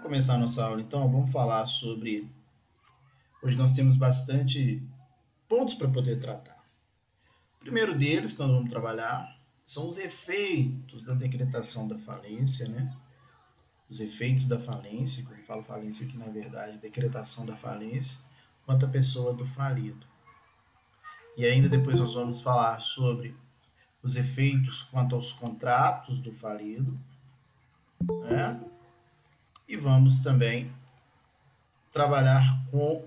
começar a nossa aula, então, vamos falar sobre. Hoje nós temos bastante pontos para poder tratar. O primeiro deles, que nós vamos trabalhar, são os efeitos da decretação da falência, né? Os efeitos da falência, quando eu falo falência aqui, na verdade, decretação da falência, quanto à pessoa do falido. E ainda depois nós vamos falar sobre os efeitos quanto aos contratos do falido, né? E vamos também trabalhar com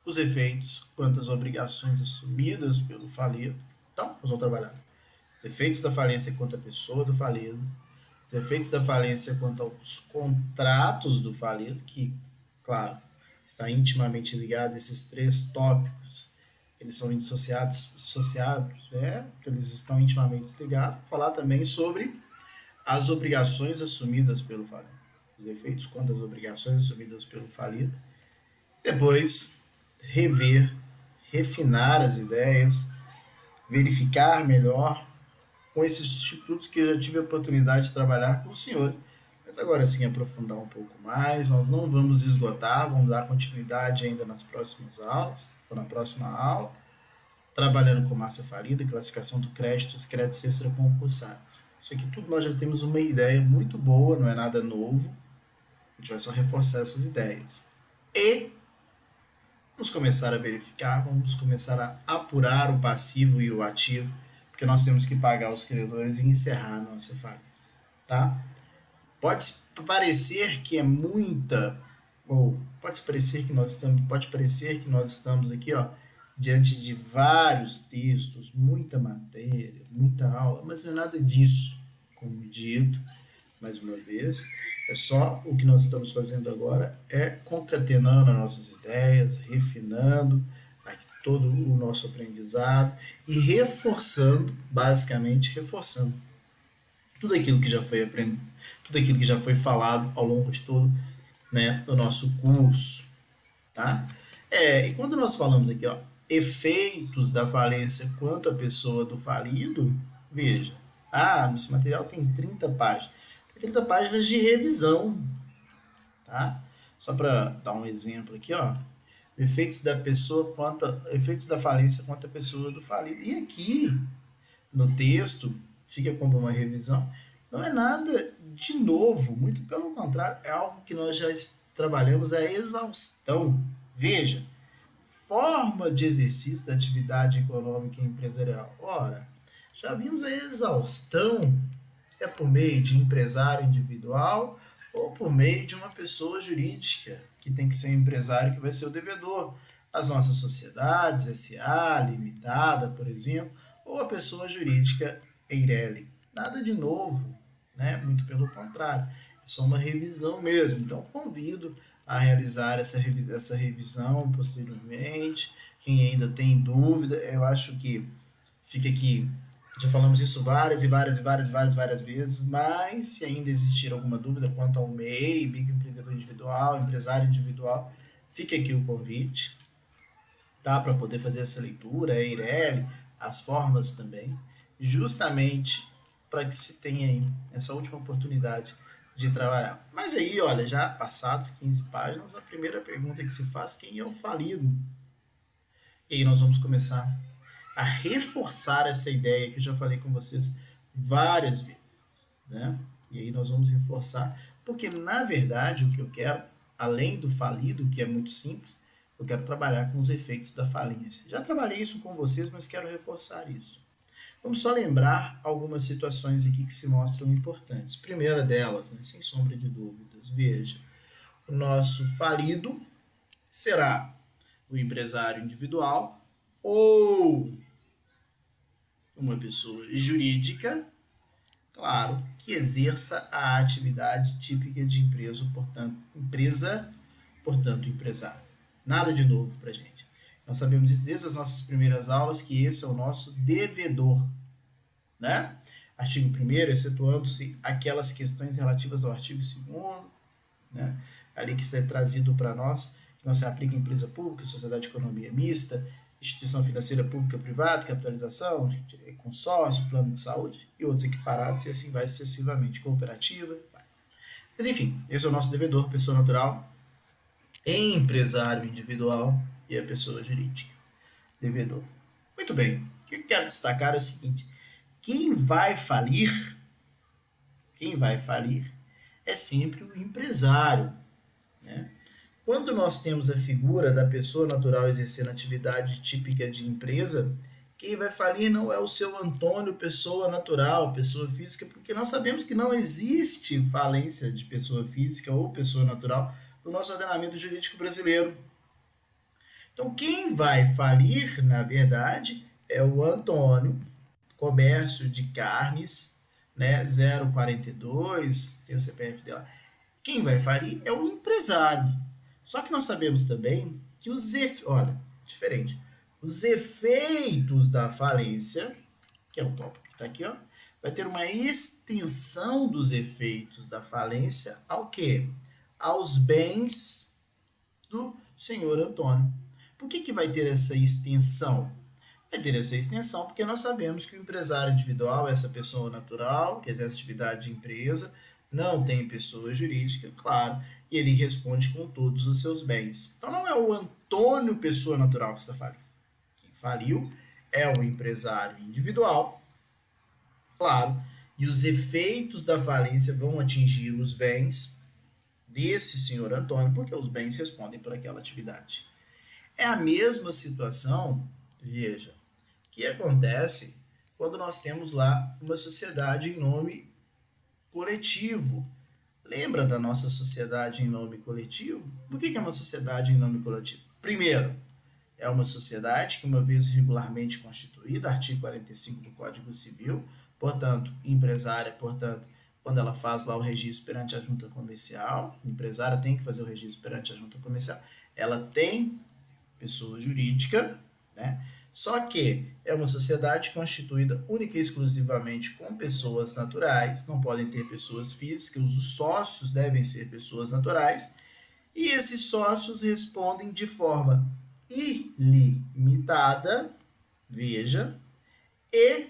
os efeitos quanto às obrigações assumidas pelo falido. Então, nós vamos trabalhar os efeitos da falência quanto à pessoa do falido, os efeitos da falência quanto aos contratos do falido, que, claro, está intimamente ligado a esses três tópicos. Eles são associados, eles estão intimamente ligados. Vou falar também sobre as obrigações assumidas pelo falido, os efeitos quanto às obrigações assumidas pelo falido. Depois, rever, refinar as ideias, verificar melhor com esses institutos que eu já tive a oportunidade de trabalhar com os senhores. Mas agora sim, aprofundar um pouco mais, nós não vamos esgotar, vamos dar continuidade ainda nas próximas aulas, ou na próxima aula, trabalhando com massa falida, classificação do crédito, os créditos extraconcursados. Isso aqui tudo nós já temos uma ideia muito boa, não é nada novo, a gente vai só reforçar essas ideias. E vamos começar a verificar, vamos começar a apurar o passivo e o ativo, porque nós temos que pagar os credores e encerrar a nossa falência, tá? Pode parecer que é muita, ou pode parecer que nós estamos aqui, ó, diante de vários textos, muita matéria, muita aula, mas não é nada disso, como dito, mais uma vez, é só o que nós estamos fazendo agora é concatenando as nossas ideias, refinando aqui todo o nosso aprendizado e reforçando, basicamente reforçando tudo aquilo que já foi aprendido, tudo aquilo que já foi falado ao longo de todo, né, o nosso curso, tá? E quando nós falamos aqui, ó, efeitos da falência quanto à pessoa do falido, veja, esse material tem 30 páginas. Tem 30 páginas de revisão, tá? Só para dar um exemplo aqui, ó, efeitos da falência quanto à pessoa do falido. E aqui no texto fica como uma revisão. Não é nada de novo, muito pelo contrário, é algo que nós já trabalhamos a exaustão. Veja, forma de exercício da atividade econômica e empresarial. Ora, já vimos a exaustão, é por meio de empresário individual ou por meio de uma pessoa jurídica, que tem que ser um empresário que vai ser o devedor. As nossas sociedades, SA, limitada, por exemplo, ou a pessoa jurídica Eireli. Nada de novo, né? Muito pelo contrário, é só uma revisão mesmo. Então, convido a realizar essa revisão posteriormente. Quem ainda tem dúvida, eu acho que fica aqui. Já falamos isso várias vezes, mas se ainda existir alguma dúvida quanto ao MEI, microempreendedor individual, empresário individual, fica aqui o convite, tá? Para poder fazer essa leitura, a Eireli, as formas também, justamente para que se tenha aí essa última oportunidade de trabalhar. Mas aí, olha, já passados 15 páginas, a primeira pergunta que se faz, quem é o falido? E aí nós vamos começar a reforçar essa ideia que eu já falei com vocês várias vezes, né? E aí nós vamos reforçar, porque na verdade o que eu quero, além do falido, que é muito simples, eu quero trabalhar com os efeitos da falência. Já trabalhei isso com vocês, mas quero reforçar isso. Vamos só lembrar algumas situações aqui que se mostram importantes. Primeira delas, né, sem sombra de dúvidas, veja, o nosso falido será o empresário individual ou uma pessoa jurídica, claro, que exerça a atividade típica de empresa, portanto, empresário. Nada de novo para a gente. Nós sabemos isso desde as nossas primeiras aulas, que esse é o nosso devedor, né? Artigo 1º, excetuando-se aquelas questões relativas ao artigo 2º, né? Ali que é trazido para nós, que não se aplica em empresa pública, sociedade de economia mista, instituição financeira pública privada, capitalização, consórcio, plano de saúde e outros equiparados, e assim vai sucessivamente, cooperativa. Mas enfim, esse é o nosso devedor, pessoa natural, empresário individual e a pessoa jurídica, devedor. Muito bem, o que eu quero destacar é o seguinte: quem vai falir, quem vai falir é sempre o empresário, né? Quando nós temos a figura da pessoa natural exercendo atividade típica de empresa, quem vai falir não é o seu Antônio, pessoa natural, pessoa física, porque nós sabemos que não existe falência de pessoa física ou pessoa natural no nosso ordenamento jurídico brasileiro. Então, quem vai falir, na verdade, é o Antônio, comércio de carnes, né, 042, tem o CPF dela. Quem vai falir é o empresário. Só que nós sabemos também que olha, diferente. Os efeitos da falência, que é o tópico que está aqui, ó, vai ter uma extensão dos efeitos da falência ao quê? Aos bens do senhor Antônio. Por que vai ter essa extensão? Vai ter essa extensão porque nós sabemos que o empresário individual é essa pessoa natural, que exerce atividade de empresa, não tem pessoa jurídica, claro, e ele responde com todos os seus bens. Então não é o Antônio, pessoa natural, que está falindo. Quem faliu é o empresário individual, claro, e os efeitos da falência vão atingir os bens desse senhor Antônio, porque os bens respondem por aquela atividade. É a mesma situação, veja, que acontece quando nós temos lá uma sociedade em nome coletivo. Lembra da nossa sociedade em nome coletivo? Por que é uma sociedade em nome coletivo? Primeiro, é uma sociedade que, uma vez regularmente constituída, artigo 45 do Código Civil, portanto, empresária, portanto, quando ela faz lá o registro perante a junta comercial, a empresária tem que fazer o registro perante a junta comercial, ela tem pessoa jurídica, né? Só que é uma sociedade constituída única e exclusivamente com pessoas naturais, não podem ter pessoas físicas, os sócios devem ser pessoas naturais, e esses sócios respondem de forma ilimitada, veja, e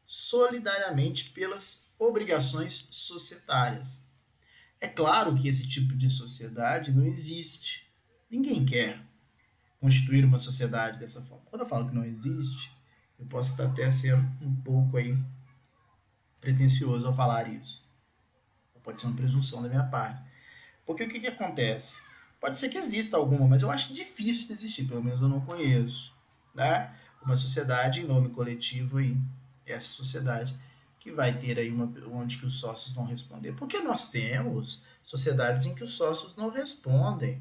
solidariamente pelas obrigações societárias. É claro que esse tipo de sociedade não existe. Ninguém quer constituir uma sociedade dessa forma. Quando eu falo que não existe, eu posso estar até sendo um pouco aí pretencioso ao falar isso. Pode ser uma presunção da minha parte. Porque o que acontece? Pode ser que exista alguma, mas eu acho difícil de existir, pelo menos eu não conheço. Né? Uma sociedade em nome coletivo aí, essa sociedade que vai ter aí onde que os sócios vão responder. Porque nós temos sociedades em que os sócios não respondem.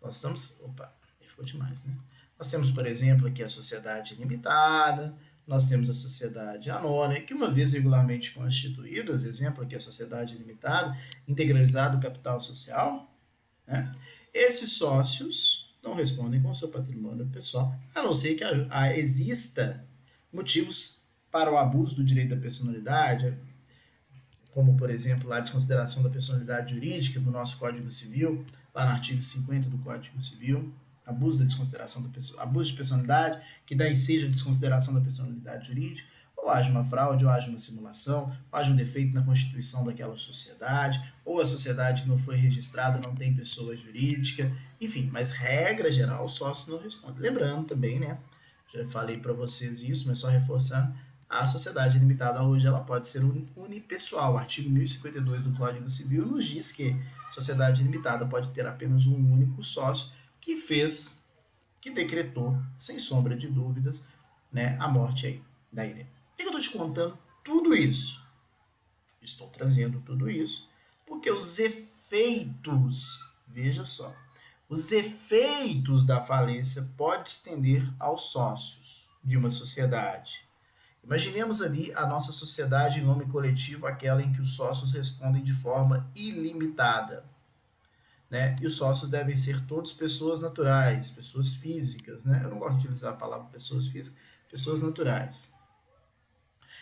Nós estamos... Opa, aí ficou demais, né? Nós temos, por exemplo, aqui a sociedade limitada, nós temos a sociedade anônima, que uma vez regularmente constituídas, exemplo aqui a sociedade limitada, integralizado o capital social, né? Esses sócios não respondem com o seu patrimônio pessoal, a não ser que exista motivos para o abuso do direito da personalidade, como, por exemplo, a desconsideração da personalidade jurídica no nosso Código Civil, lá no artigo 50 do Código Civil, abuso da desconsideração da pessoa, abuso de personalidade, que daí seja desconsideração da personalidade jurídica, ou haja uma fraude, ou haja uma simulação, ou haja um defeito na constituição daquela sociedade, ou a sociedade que não foi registrada não tem pessoa jurídica, enfim, mas regra geral, o sócio não responde. Lembrando também, né, já falei para vocês isso, mas só reforçando, a sociedade limitada hoje ela pode ser unipessoal. O artigo 1052 do Código Civil nos diz que sociedade limitada pode ter apenas um único sócio que fez, que decretou, sem sombra de dúvidas, né, a morte aí da Irene. Por que eu estou te contando tudo isso? Estou trazendo tudo isso porque os efeitos, veja só, os efeitos da falência podem estender aos sócios de uma sociedade. Imaginemos ali a nossa sociedade em nome coletivo, aquela em que os sócios respondem de forma ilimitada. Né? E os sócios devem ser todos pessoas naturais, pessoas físicas. Né? Eu não gosto de utilizar a palavra pessoas físicas, pessoas naturais.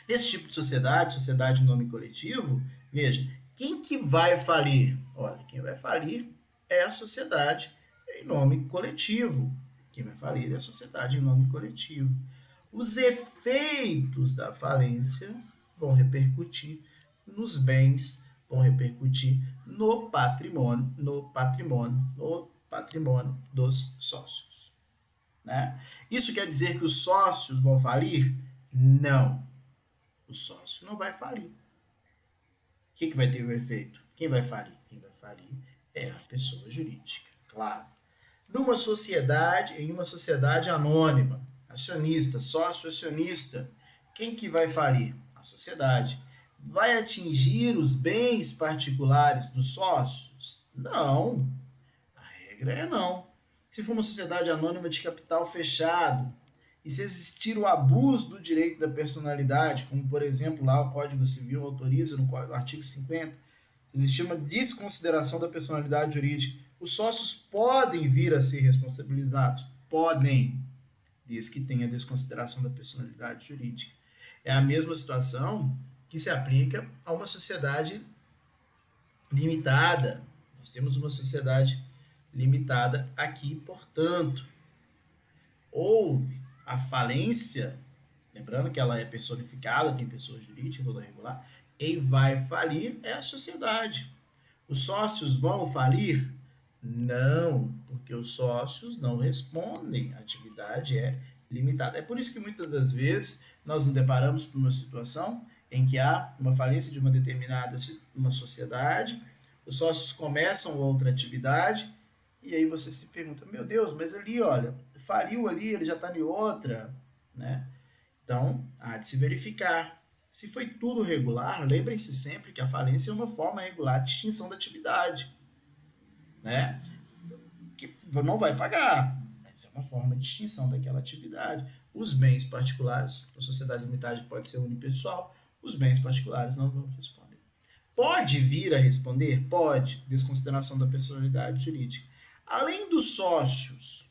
Nesse tipo de sociedade, sociedade em nome coletivo, veja, quem que vai falir? Olha, quem vai falir é a sociedade em nome coletivo. Quem vai falir é a sociedade em nome coletivo. Os efeitos da falência vão repercutir nos bens vão repercutir no patrimônio dos sócios, né? Isso quer dizer que os sócios vão falir? Não, o sócio não vai falir. O que vai ter o efeito? Quem vai falir? Quem vai falir é a pessoa jurídica, claro. Em uma sociedade anônima, acionista, sócio acionista, quem que vai falir? A sociedade. Vai atingir os bens particulares dos sócios? Não. A regra é não. Se for uma sociedade anônima de capital fechado, e se existir o abuso do direito da personalidade, como por exemplo lá o Código Civil autoriza no artigo 50, se existir uma desconsideração da personalidade jurídica, os sócios podem vir a ser responsabilizados? Podem, desde que tenha desconsideração da personalidade jurídica. É a mesma situação que se aplica a uma sociedade limitada. Nós temos uma sociedade limitada aqui, portanto, houve a falência, lembrando que ela é personificada, tem pessoa jurídica, toda regular, quem vai falir é a sociedade. Os sócios vão falir? Não, porque os sócios não respondem, a atividade é limitada. É por isso que muitas das vezes nós nos deparamos com uma situação em que há uma falência de uma determinada uma sociedade, os sócios começam outra atividade, e aí você se pergunta, meu Deus, mas ali, olha, faliu ali, ele já está em outra, né? Então, há de se verificar. Se foi tudo regular, lembrem-se sempre que a falência é uma forma regular de extinção da atividade, né? Que não vai pagar, mas é uma forma de extinção daquela atividade. Os bens particulares, a sociedade limitada pode ser unipessoal, os bens particulares não vão responder. Pode vir a responder? Pode, desconsideração da personalidade jurídica. Além dos sócios,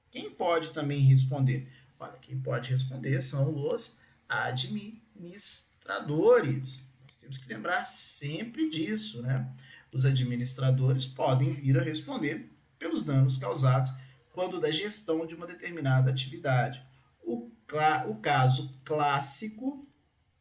quem pode também responder? Olha, quem pode responder são os administradores. Nós temos que lembrar sempre disso, né? Os administradores podem vir a responder pelos danos causados quando da gestão de uma determinada atividade. O caso clássico,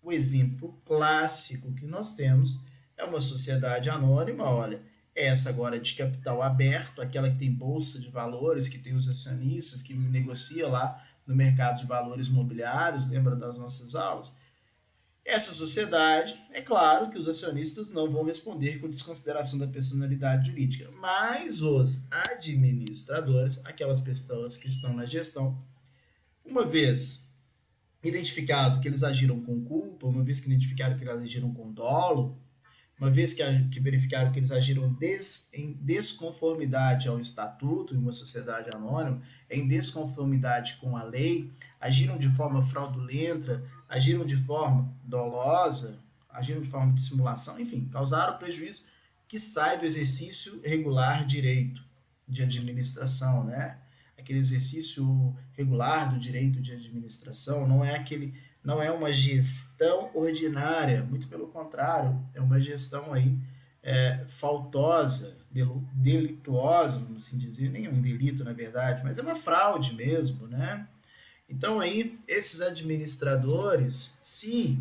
o exemplo clássico que nós temos é uma sociedade anônima, olha, essa agora é de capital aberto, aquela que tem bolsa de valores, que tem os acionistas, que negocia lá no mercado de valores mobiliários, lembra das nossas aulas? Essa sociedade, é claro que os acionistas não vão responder com desconsideração da personalidade jurídica, mas os administradores, aquelas pessoas que estão na gestão, uma vez identificado que eles agiram com culpa, uma vez que identificaram que eles agiram com dolo, uma vez que verificaram que eles agiram em desconformidade ao estatuto, em uma sociedade anônima, em desconformidade com a lei, agiram de forma fraudulenta, agiram de forma dolosa, agiram de forma de simulação, enfim, causaram prejuízo que sai do exercício regular direito de administração, né? Aquele exercício regular do direito de administração não é uma gestão ordinária, muito pelo contrário, é uma gestão aí faltosa, delituosa, vamos assim dizer, nem é um delito na verdade, mas é uma fraude mesmo, né? Então aí esses administradores, se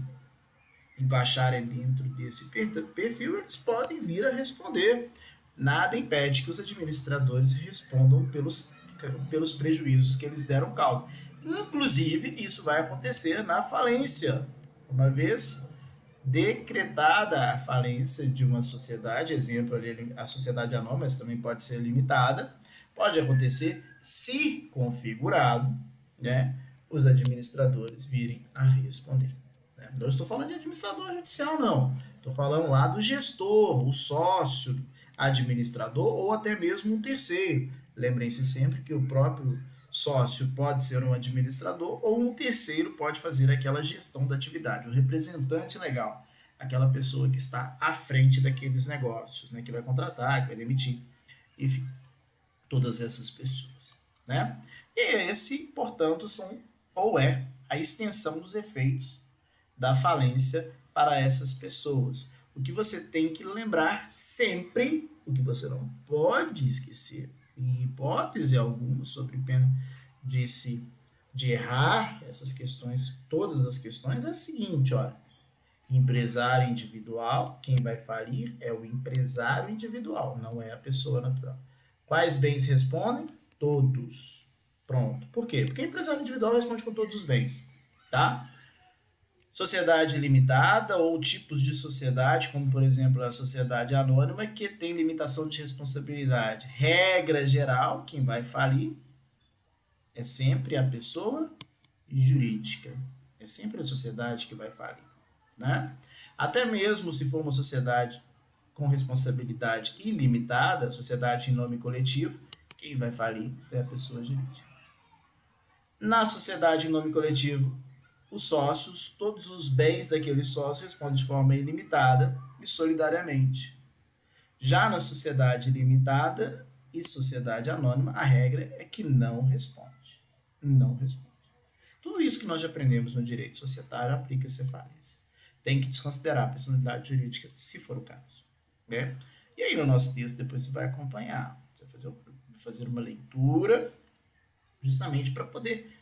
encaixarem dentro desse perfil, eles podem vir a responder. Nada impede que os administradores respondam pelos prejuízos que eles deram causa. Inclusive, isso vai acontecer na falência. Uma vez decretada a falência de uma sociedade, exemplo ali, a sociedade anônima, mas também pode ser limitada, pode acontecer se configurado, né, os administradores virem a responder. Né? Não estou falando de administrador judicial, não. Estou falando lá do gestor, o sócio, administrador ou até mesmo um terceiro. Lembrem-se sempre que o próprio sócio pode ser um administrador ou um terceiro pode fazer aquela gestão da atividade, o representante legal, aquela pessoa que está à frente daqueles negócios, né, que vai contratar, que vai demitir, enfim, todas essas pessoas, né? E esse, portanto, é a extensão dos efeitos da falência para essas pessoas. O que você tem que lembrar sempre, o que você não pode esquecer, em hipótese alguma, sobre pena de errar essas questões, todas as questões, é o seguinte, olha, Empresário individual, quem vai falir é o empresário individual, não é a pessoa natural. Quais bens respondem? Todos. Pronto. Por quê? Porque o empresário individual responde com todos os bens, tá? Sociedade limitada ou tipos de sociedade, como por exemplo a sociedade anônima, que tem limitação de responsabilidade. Regra geral, quem vai falir é sempre a pessoa jurídica. É sempre a sociedade que vai falir, né? Até mesmo se for uma sociedade com responsabilidade ilimitada, sociedade em nome coletivo, quem vai falir é a pessoa jurídica. Na sociedade em nome coletivo, os sócios, todos os bens daquele sócio respondem de forma ilimitada e solidariamente. Já na sociedade limitada e sociedade anônima, a regra é que não responde. Não responde. Tudo isso que nós já aprendemos no direito societário aplica-se à falência. Tem que desconsiderar a personalidade jurídica, se for o caso, né? E aí no nosso texto depois você vai acompanhar. Você vai fazer uma leitura justamente para poder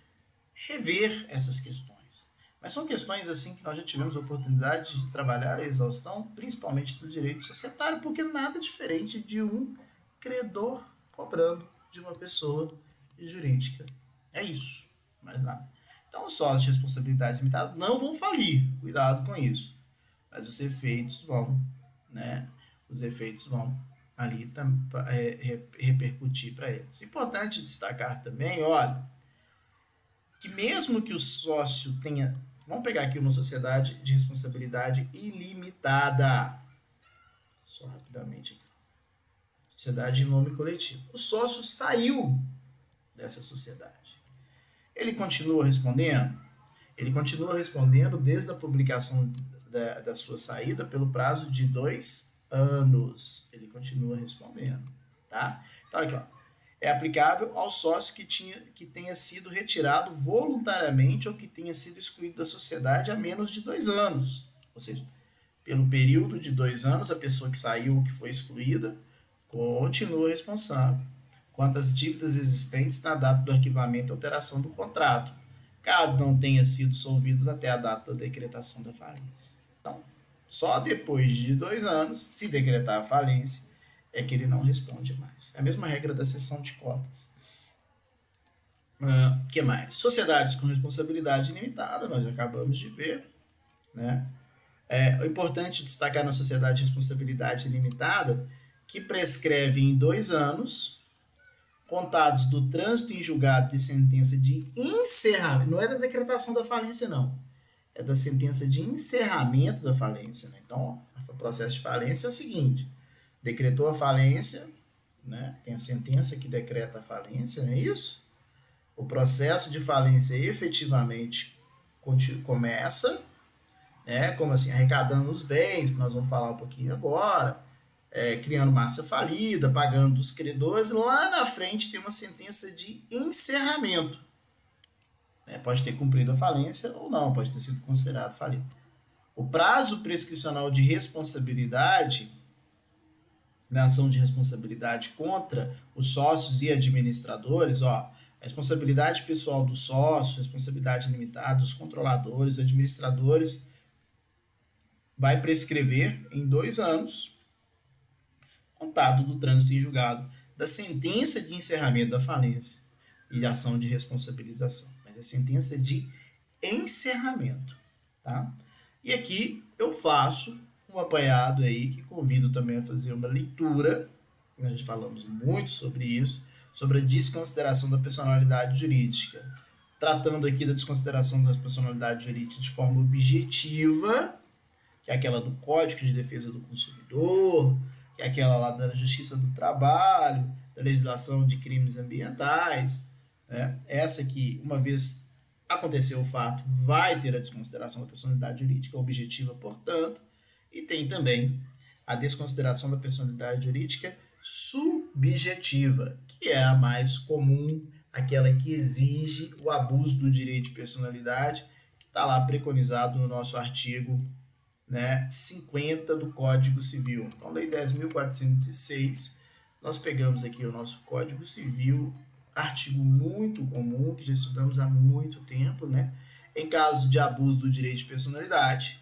rever essas questões. Mas são questões assim que nós já tivemos a oportunidade de trabalhar a exaustão, principalmente do direito societário, porque nada diferente de um credor cobrando de uma pessoa jurídica. É isso, mais nada. Então, os sócios de responsabilidade limitada não vão falir, cuidado com isso. Mas os efeitos vão, né? Os efeitos vão ali repercutir para eles. Importante destacar também, olha, que mesmo que o sócio tenha, vamos pegar aqui uma sociedade de responsabilidade ilimitada, só rapidamente aqui, sociedade em nome coletivo. O sócio saiu dessa sociedade. Ele continua respondendo? Ele continua respondendo desde a publicação da sua saída pelo prazo de 2 anos. Ele continua respondendo, tá? Então aqui, ó, é aplicável ao sócio que tenha sido retirado voluntariamente ou que tenha sido excluído da sociedade há menos de 2 anos. Ou seja, pelo período de 2 anos, a pessoa que saiu ou que foi excluída continua responsável quanto às dívidas existentes na data do arquivamento e alteração do contrato, caso não tenha sido solvidos até a data da decretação da falência. Então, só depois de 2 anos, se decretar a falência, é que ele não responde mais. É a mesma regra da cessão de cotas. Que mais? Sociedades com responsabilidade limitada, nós acabamos de ver, né? É importante destacar na sociedade de responsabilidade limitada que prescreve em 2 anos, contados do trânsito em julgado de sentença de encerramento, não é da decretação da falência, não, é da sentença de encerramento da falência, né? Então, o processo de falência é o seguinte: decretou a falência, né? Tem a sentença que decreta a falência, não é isso? O processo de falência efetivamente começa, né? Como assim? Arrecadando os bens, que nós vamos falar um pouquinho agora, criando massa falida, pagando dos credores. Lá na frente tem uma sentença de encerramento. Pode ter cumprido a falência ou não, pode ter sido considerado falido. O prazo prescricional de responsabilidade, na ação de responsabilidade contra os sócios e administradores, ó, responsabilidade pessoal dos sócios, responsabilidade limitada dos controladores, dos administradores, vai prescrever em 2 anos, contado do trânsito em julgado da sentença de encerramento da falência e ação de responsabilização. Mas é sentença de encerramento, tá? E aqui eu faço um apanhado aí que convido também a fazer uma leitura. A gente falamos muito sobre isso, sobre a desconsideração da personalidade jurídica. Tratando aqui da desconsideração da personalidade jurídica de forma objetiva, que é aquela do Código de Defesa do Consumidor, que é aquela lá da Justiça do Trabalho, da legislação de crimes ambientais, né? Essa que, uma vez aconteceu o fato, vai ter a desconsideração da personalidade jurídica objetiva, portanto, e tem também a desconsideração da personalidade jurídica subjetiva, que é a mais comum, aquela que exige o abuso do direito de personalidade, que está lá preconizado no nosso artigo, né, 50 do Código Civil. Então, Lei 10.406, nós pegamos aqui o nosso Código Civil, artigo muito comum, que já estudamos há muito tempo, né? Em caso de abuso do direito de personalidade,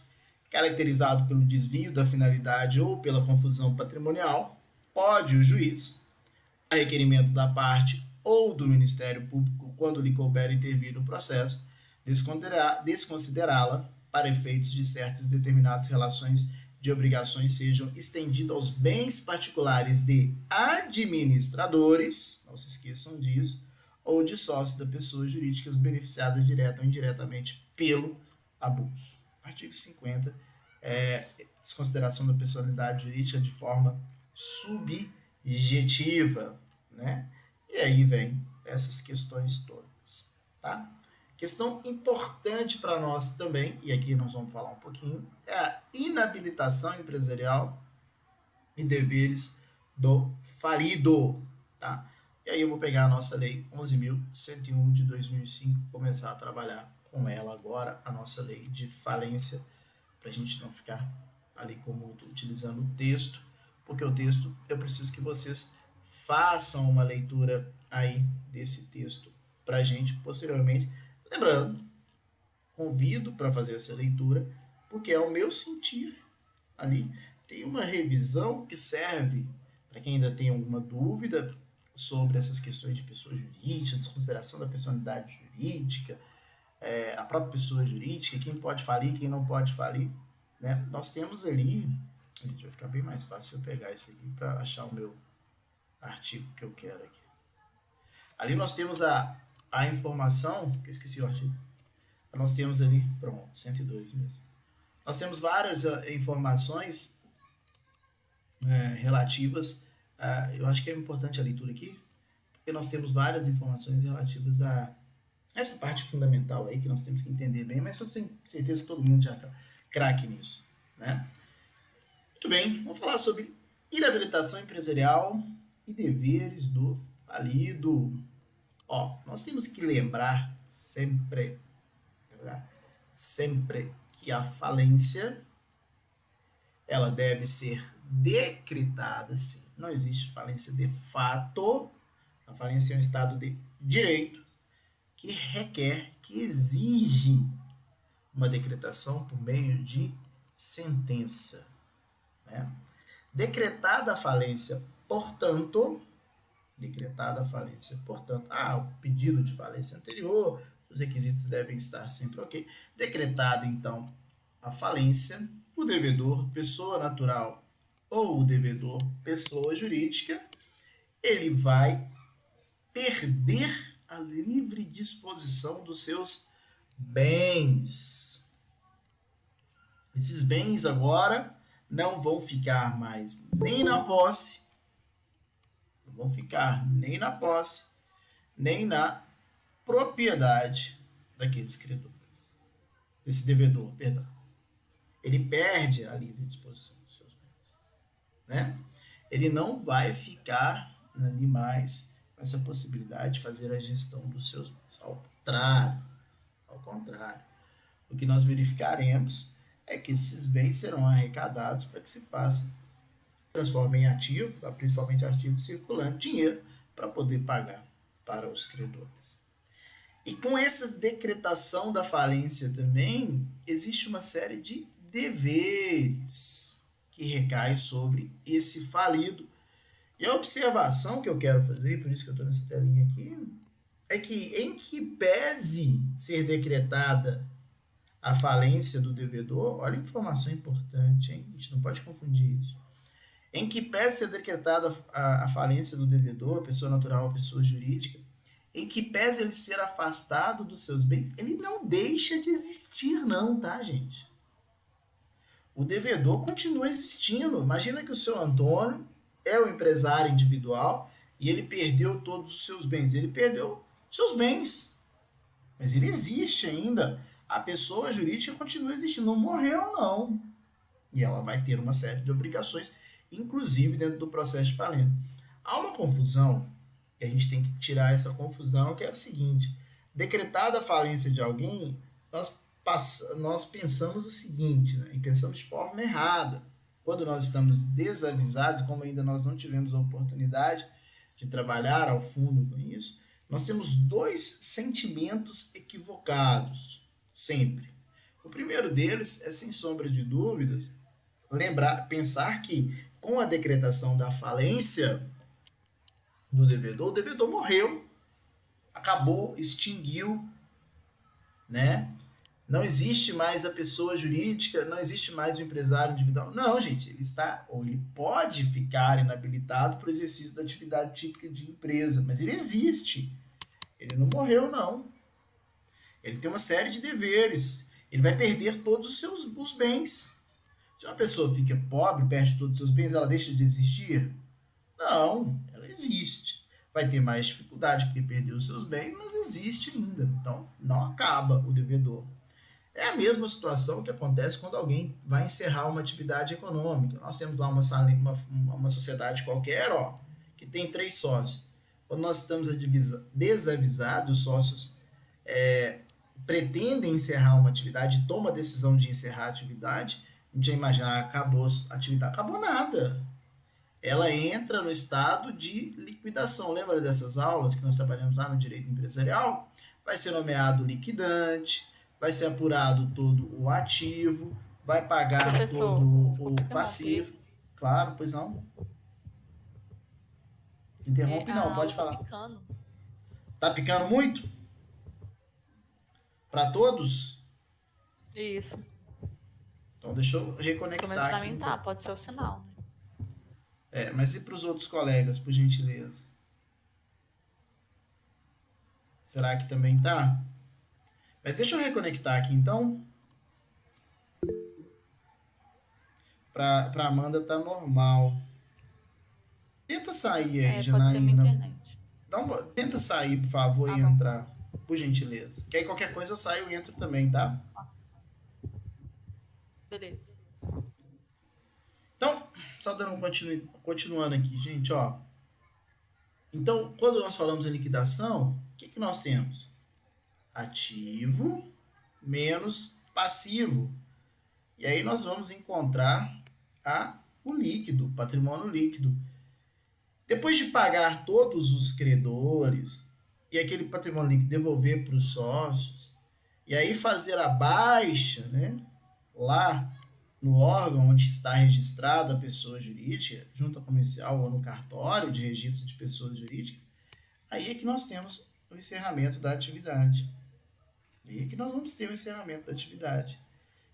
caracterizado pelo desvio da finalidade ou pela confusão patrimonial, pode o juiz, a requerimento da parte ou do Ministério Público, quando lhe couber intervir no processo, desconsiderá-la para efeitos de certas determinadas relações de obrigações sejam estendidas aos bens particulares de administradores, não se esqueçam disso, ou de sócios da pessoa jurídica beneficiadas direta ou indiretamente pelo abuso. Artigo 50, desconsideração da personalidade jurídica de forma subjetiva, né? E aí vem essas questões todas, tá? Questão importante para nós também, e aqui nós vamos falar um pouquinho, é a inabilitação empresarial e deveres do falido, tá? E aí eu vou pegar a nossa lei 11.101 de 2005 e começar a trabalhar com ela agora, a nossa lei de falência, para a gente não ficar ali com muito utilizando o texto, porque o texto eu preciso que vocês façam uma leitura aí desse texto para a gente posteriormente. Lembrando, convido para fazer essa leitura, porque é o meu sentir ali. Tem uma revisão que serve para quem ainda tem alguma dúvida sobre essas questões de pessoa jurídica, desconsideração da personalidade jurídica, a própria pessoa jurídica, quem pode falir, quem não pode falir, né? Nós temos ali, a gente vai ficar bem mais fácil eu pegar isso aqui para achar o meu artigo que eu quero aqui. Ali nós temos a informação, que eu esqueci o artigo, nós temos ali, pronto, 102 mesmo. Nós temos várias informações relativas, eu acho que é importante a leitura aqui, porque nós temos várias informações relativas a essa parte fundamental aí que nós temos que entender bem, mas eu tenho certeza que todo mundo já está craque nisso, né? Muito bem, vamos falar sobre inabilitação empresarial e deveres do falido. Nós temos que lembrar sempre que a falência ela deve ser decretada, sim. Não existe falência de fato. A falência é um estado de direito que requer, que exige uma decretação por meio de sentença, né? Decretada a falência, portanto, o pedido de falência anterior, os requisitos devem estar sempre ok. Decretada, então, a falência, o devedor, pessoa natural ou o devedor, pessoa jurídica, ele vai perder a livre disposição dos seus bens. Esses bens agora não vão ficar mais nem na posse, nem na propriedade daqueles credores, desse devedor, perdão. Ele perde a livre disposição dos seus bens, né? Ele não vai ficar ali mais com essa possibilidade de fazer a gestão dos seus bens. Ao contrário, o que nós verificaremos é que esses bens serão arrecadados para que se faça, transforme em ativo, principalmente ativo circulante, dinheiro para poder pagar para os credores. E com essa decretação da falência também, existe uma série de deveres que recai sobre esse falido. E a observação que eu quero fazer, por isso que eu estou nessa telinha aqui, é que em que pese ser decretada a falência do devedor, olha a informação importante, hein? A gente não pode confundir isso. Em que pese ser decretada a falência do devedor, pessoa natural ou pessoa jurídica, em que pese ele ser afastado dos seus bens, ele não deixa de existir não, tá, gente? O devedor continua existindo. Imagina que o seu Antônio é o empresário individual e ele perdeu todos os seus bens. Ele perdeu os seus bens, mas ele existe ainda. A pessoa jurídica continua existindo, não morreu não. E ela vai ter uma série de obrigações, inclusive dentro do processo de falência. Há uma confusão, e a gente tem que tirar essa confusão, que é a seguinte: decretada a falência de alguém, nós pensamos o seguinte, né? E pensamos de forma errada. Quando nós estamos desavisados, como ainda nós não tivemos a oportunidade de trabalhar ao fundo com isso, nós temos dois sentimentos equivocados, sempre. O primeiro deles é, sem sombra de dúvidas, pensar que com a decretação da falência do devedor, o devedor morreu, acabou, extinguiu, né? Não existe mais a pessoa jurídica, não existe mais o empresário individual. Não, gente, ele está ou ele pode ficar inabilitado para o exercício da atividade típica de empresa, mas ele existe. Ele não morreu, não. Ele tem uma série de deveres. Ele vai perder todos os bens. Se uma pessoa fica pobre, perde todos os seus bens, ela deixa de existir? Não, ela existe. Vai ter mais dificuldade porque perdeu os seus bens, mas existe ainda. Então, não acaba o devedor. É a mesma situação que acontece quando alguém vai encerrar uma atividade econômica. Nós temos lá uma sociedade qualquer, ó, que tem 3 sócios. Quando nós estamos desavisados, os sócios pretendem encerrar uma atividade, toma a decisão de encerrar a atividade, a gente já imagina, acabou a atividade, acabou nada. Ela entra no estado de liquidação. Lembra dessas aulas que nós trabalhamos lá no direito empresarial? Vai ser nomeado liquidante, vai ser apurado todo o ativo, vai pagar todo Professor, o desculpa passivo. interromper. Claro, pois não. Interrompe não, A pode aula tá falar. picando. Tá picando muito? Para todos? Isso. Então deixa eu Pelo menos reconectar pra aqui mim tá, então. pode ser o sinal, né? Mas e para os outros colegas, por gentileza? Será que também tá? Mas deixa eu reconectar aqui então. Para Amanda tá normal. Tenta sair aí, É, pode ser minha Janaína. internet. Tenta sair, por favor, Tá e bom. entrar. Por gentileza. Que aí qualquer coisa eu saio e entro também, tá? Beleza. Então, só dando continuando aqui, gente, ó. Então, quando nós falamos em liquidação, o que nós temos? Ativo menos passivo. E aí nós vamos encontrar o líquido, o patrimônio líquido. Depois de pagar todos os credores e aquele patrimônio líquido devolver para os sócios, e aí fazer a baixa, né, lá no órgão onde está registrado a pessoa jurídica, junta comercial ou no cartório de registro de pessoas jurídicas, aí é que nós temos o encerramento da atividade. Aí é que nós vamos ter o encerramento da atividade.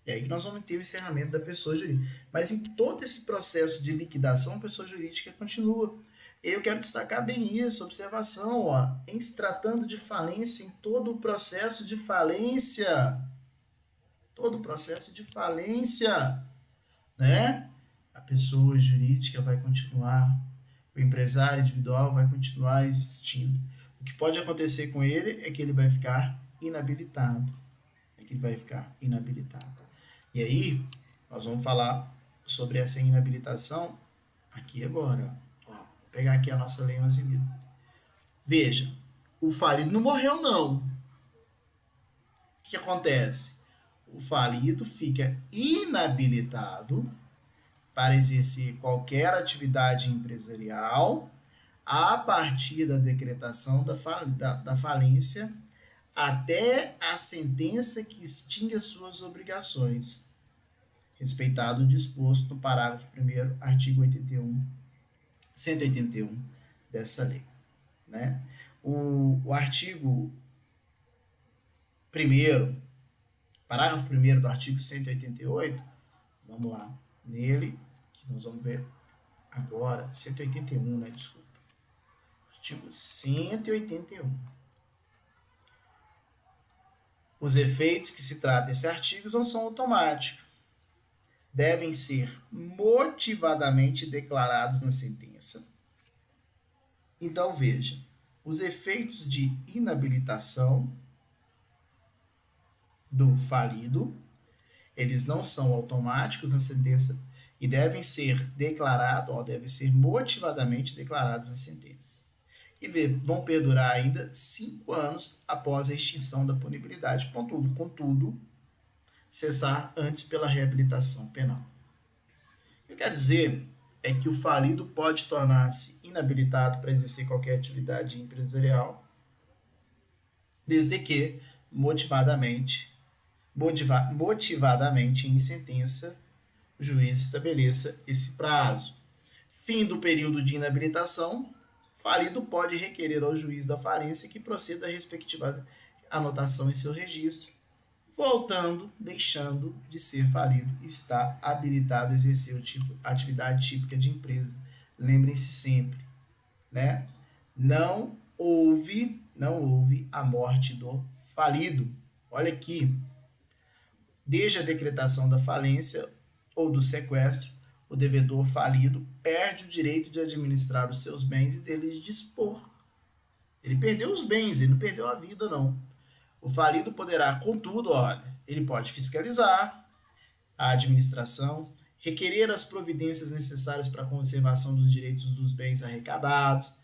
É aí que nós vamos ter o encerramento da pessoa jurídica. Mas em todo esse processo de liquidação, a pessoa jurídica continua. Eu quero destacar bem isso, observação, ó, em se tratando de falência, em todo o processo de falência, né? A pessoa jurídica vai continuar, o empresário individual vai continuar existindo. O que pode acontecer com ele é que ele vai ficar inabilitado. E aí, nós vamos falar sobre essa inabilitação aqui agora. Ó, vou pegar aqui a nossa lei 11.000. Veja, o falido não morreu, não. O que acontece? O falido fica inabilitado para exercer qualquer atividade empresarial a partir da decretação da falência até a sentença que extingue as suas obrigações, respeitado o disposto no parágrafo 1º, artigo 181 dessa lei. Né? O artigo 1º, parágrafo 1º do artigo 188, vamos lá, nele, que nós vamos ver agora, 181, né, desculpa. Artigo 181. Os efeitos que se trata esse artigo não são automáticos. Devem ser motivadamente declarados na sentença. Então, veja, os efeitos de inabilitação do falido, eles não são automáticos na sentença e devem ser declarados, devem ser motivadamente declarados na sentença. E vão perdurar ainda 5 anos após a extinção da punibilidade, contudo, cessar antes pela reabilitação penal. O que eu quero dizer é que o falido pode tornar-se inabilitado para exercer qualquer atividade empresarial, desde que motivadamente motivadamente em sentença, o juiz estabeleça esse prazo. Fim do período de inabilitação, falido pode requerer ao juiz da falência que proceda a respectiva anotação em seu registro, voltando, deixando de ser falido, está habilitado a exercer atividade típica de empresa. Lembrem-se sempre, né? Não houve a morte do falido. Olha aqui, desde a decretação da falência ou do sequestro, o devedor falido perde o direito de administrar os seus bens e deles dispor. Ele perdeu os bens, ele não perdeu a vida, não. O falido poderá, contudo, olha, ele pode fiscalizar a administração, requerer as providências necessárias para a conservação dos direitos dos bens arrecadados,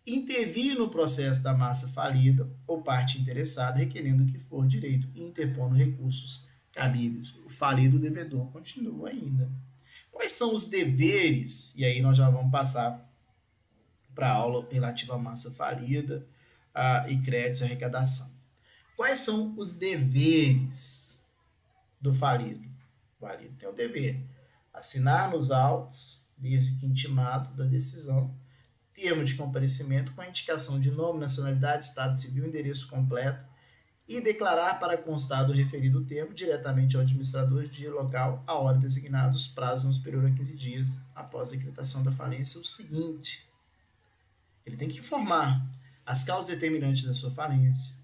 intervir no processo da massa falida ou parte interessada, requerendo o que for direito e interpondo recursos cabíveis. O falido devedor continua ainda. Quais são os deveres? E aí nós já vamos passar para a aula relativa à massa falida e créditos e arrecadação. Quais são os deveres do falido? O falido tem o dever: assinar nos autos, desde que intimado da decisão, termo de comparecimento com a indicação de nome, nacionalidade, estado civil, endereço completo e declarar para constar do referido termo diretamente ao administrador de local a hora designada, os prazos não superior a 15 dias após a decretação da falência. O seguinte: ele tem que informar as causas determinantes da sua falência.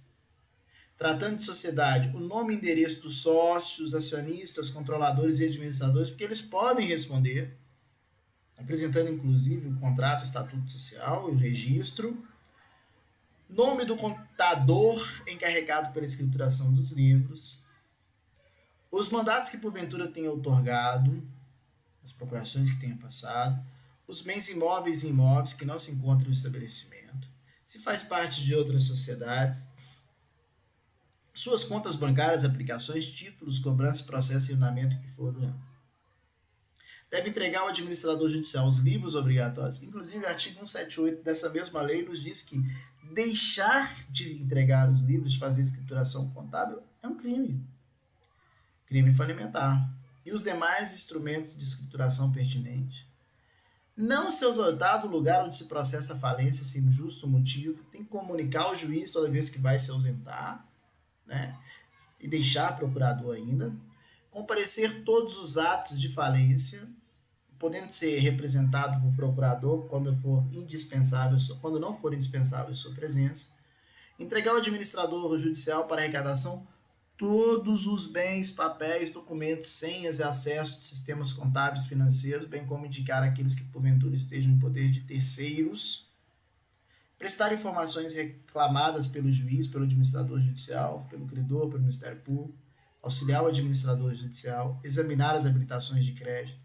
Tratando de sociedade, o nome e endereço dos sócios, acionistas, controladores e administradores, porque eles podem responder, apresentando inclusive o contrato, o estatuto social e o registro. Nome do contador encarregado pela escrituração dos livros. Os mandatos que porventura tenha outorgado, as procurações que tenha passado. Os bens imóveis e imóveis que não se encontram no estabelecimento. Se faz parte de outras sociedades. Suas contas bancárias, aplicações, títulos, cobrança, processo e andamento que for do ano. Deve entregar ao administrador judicial os livros obrigatórios. Inclusive, o artigo 178 dessa mesma lei nos diz que deixar de entregar os livros, de fazer escrituração contábil, é um crime. Crime falimentar. E os demais instrumentos de escrituração pertinentes. Não se ausentar do lugar onde se processa a falência sem justo motivo. Tem que comunicar ao juiz toda vez que vai se ausentar, né? E deixar procurador ainda. Comparecer todos os atos de falência, podendo ser representado por procurador quando não for indispensável sua presença. Entregar ao administrador judicial para arrecadação todos os bens, papéis, documentos, senhas e acessos de sistemas contábeis financeiros, bem como indicar aqueles que porventura estejam em poder de terceiros. Prestar informações reclamadas pelo juiz, pelo administrador judicial, pelo credor, pelo Ministério Público. Auxiliar o administrador judicial. Examinar as habilitações de crédito.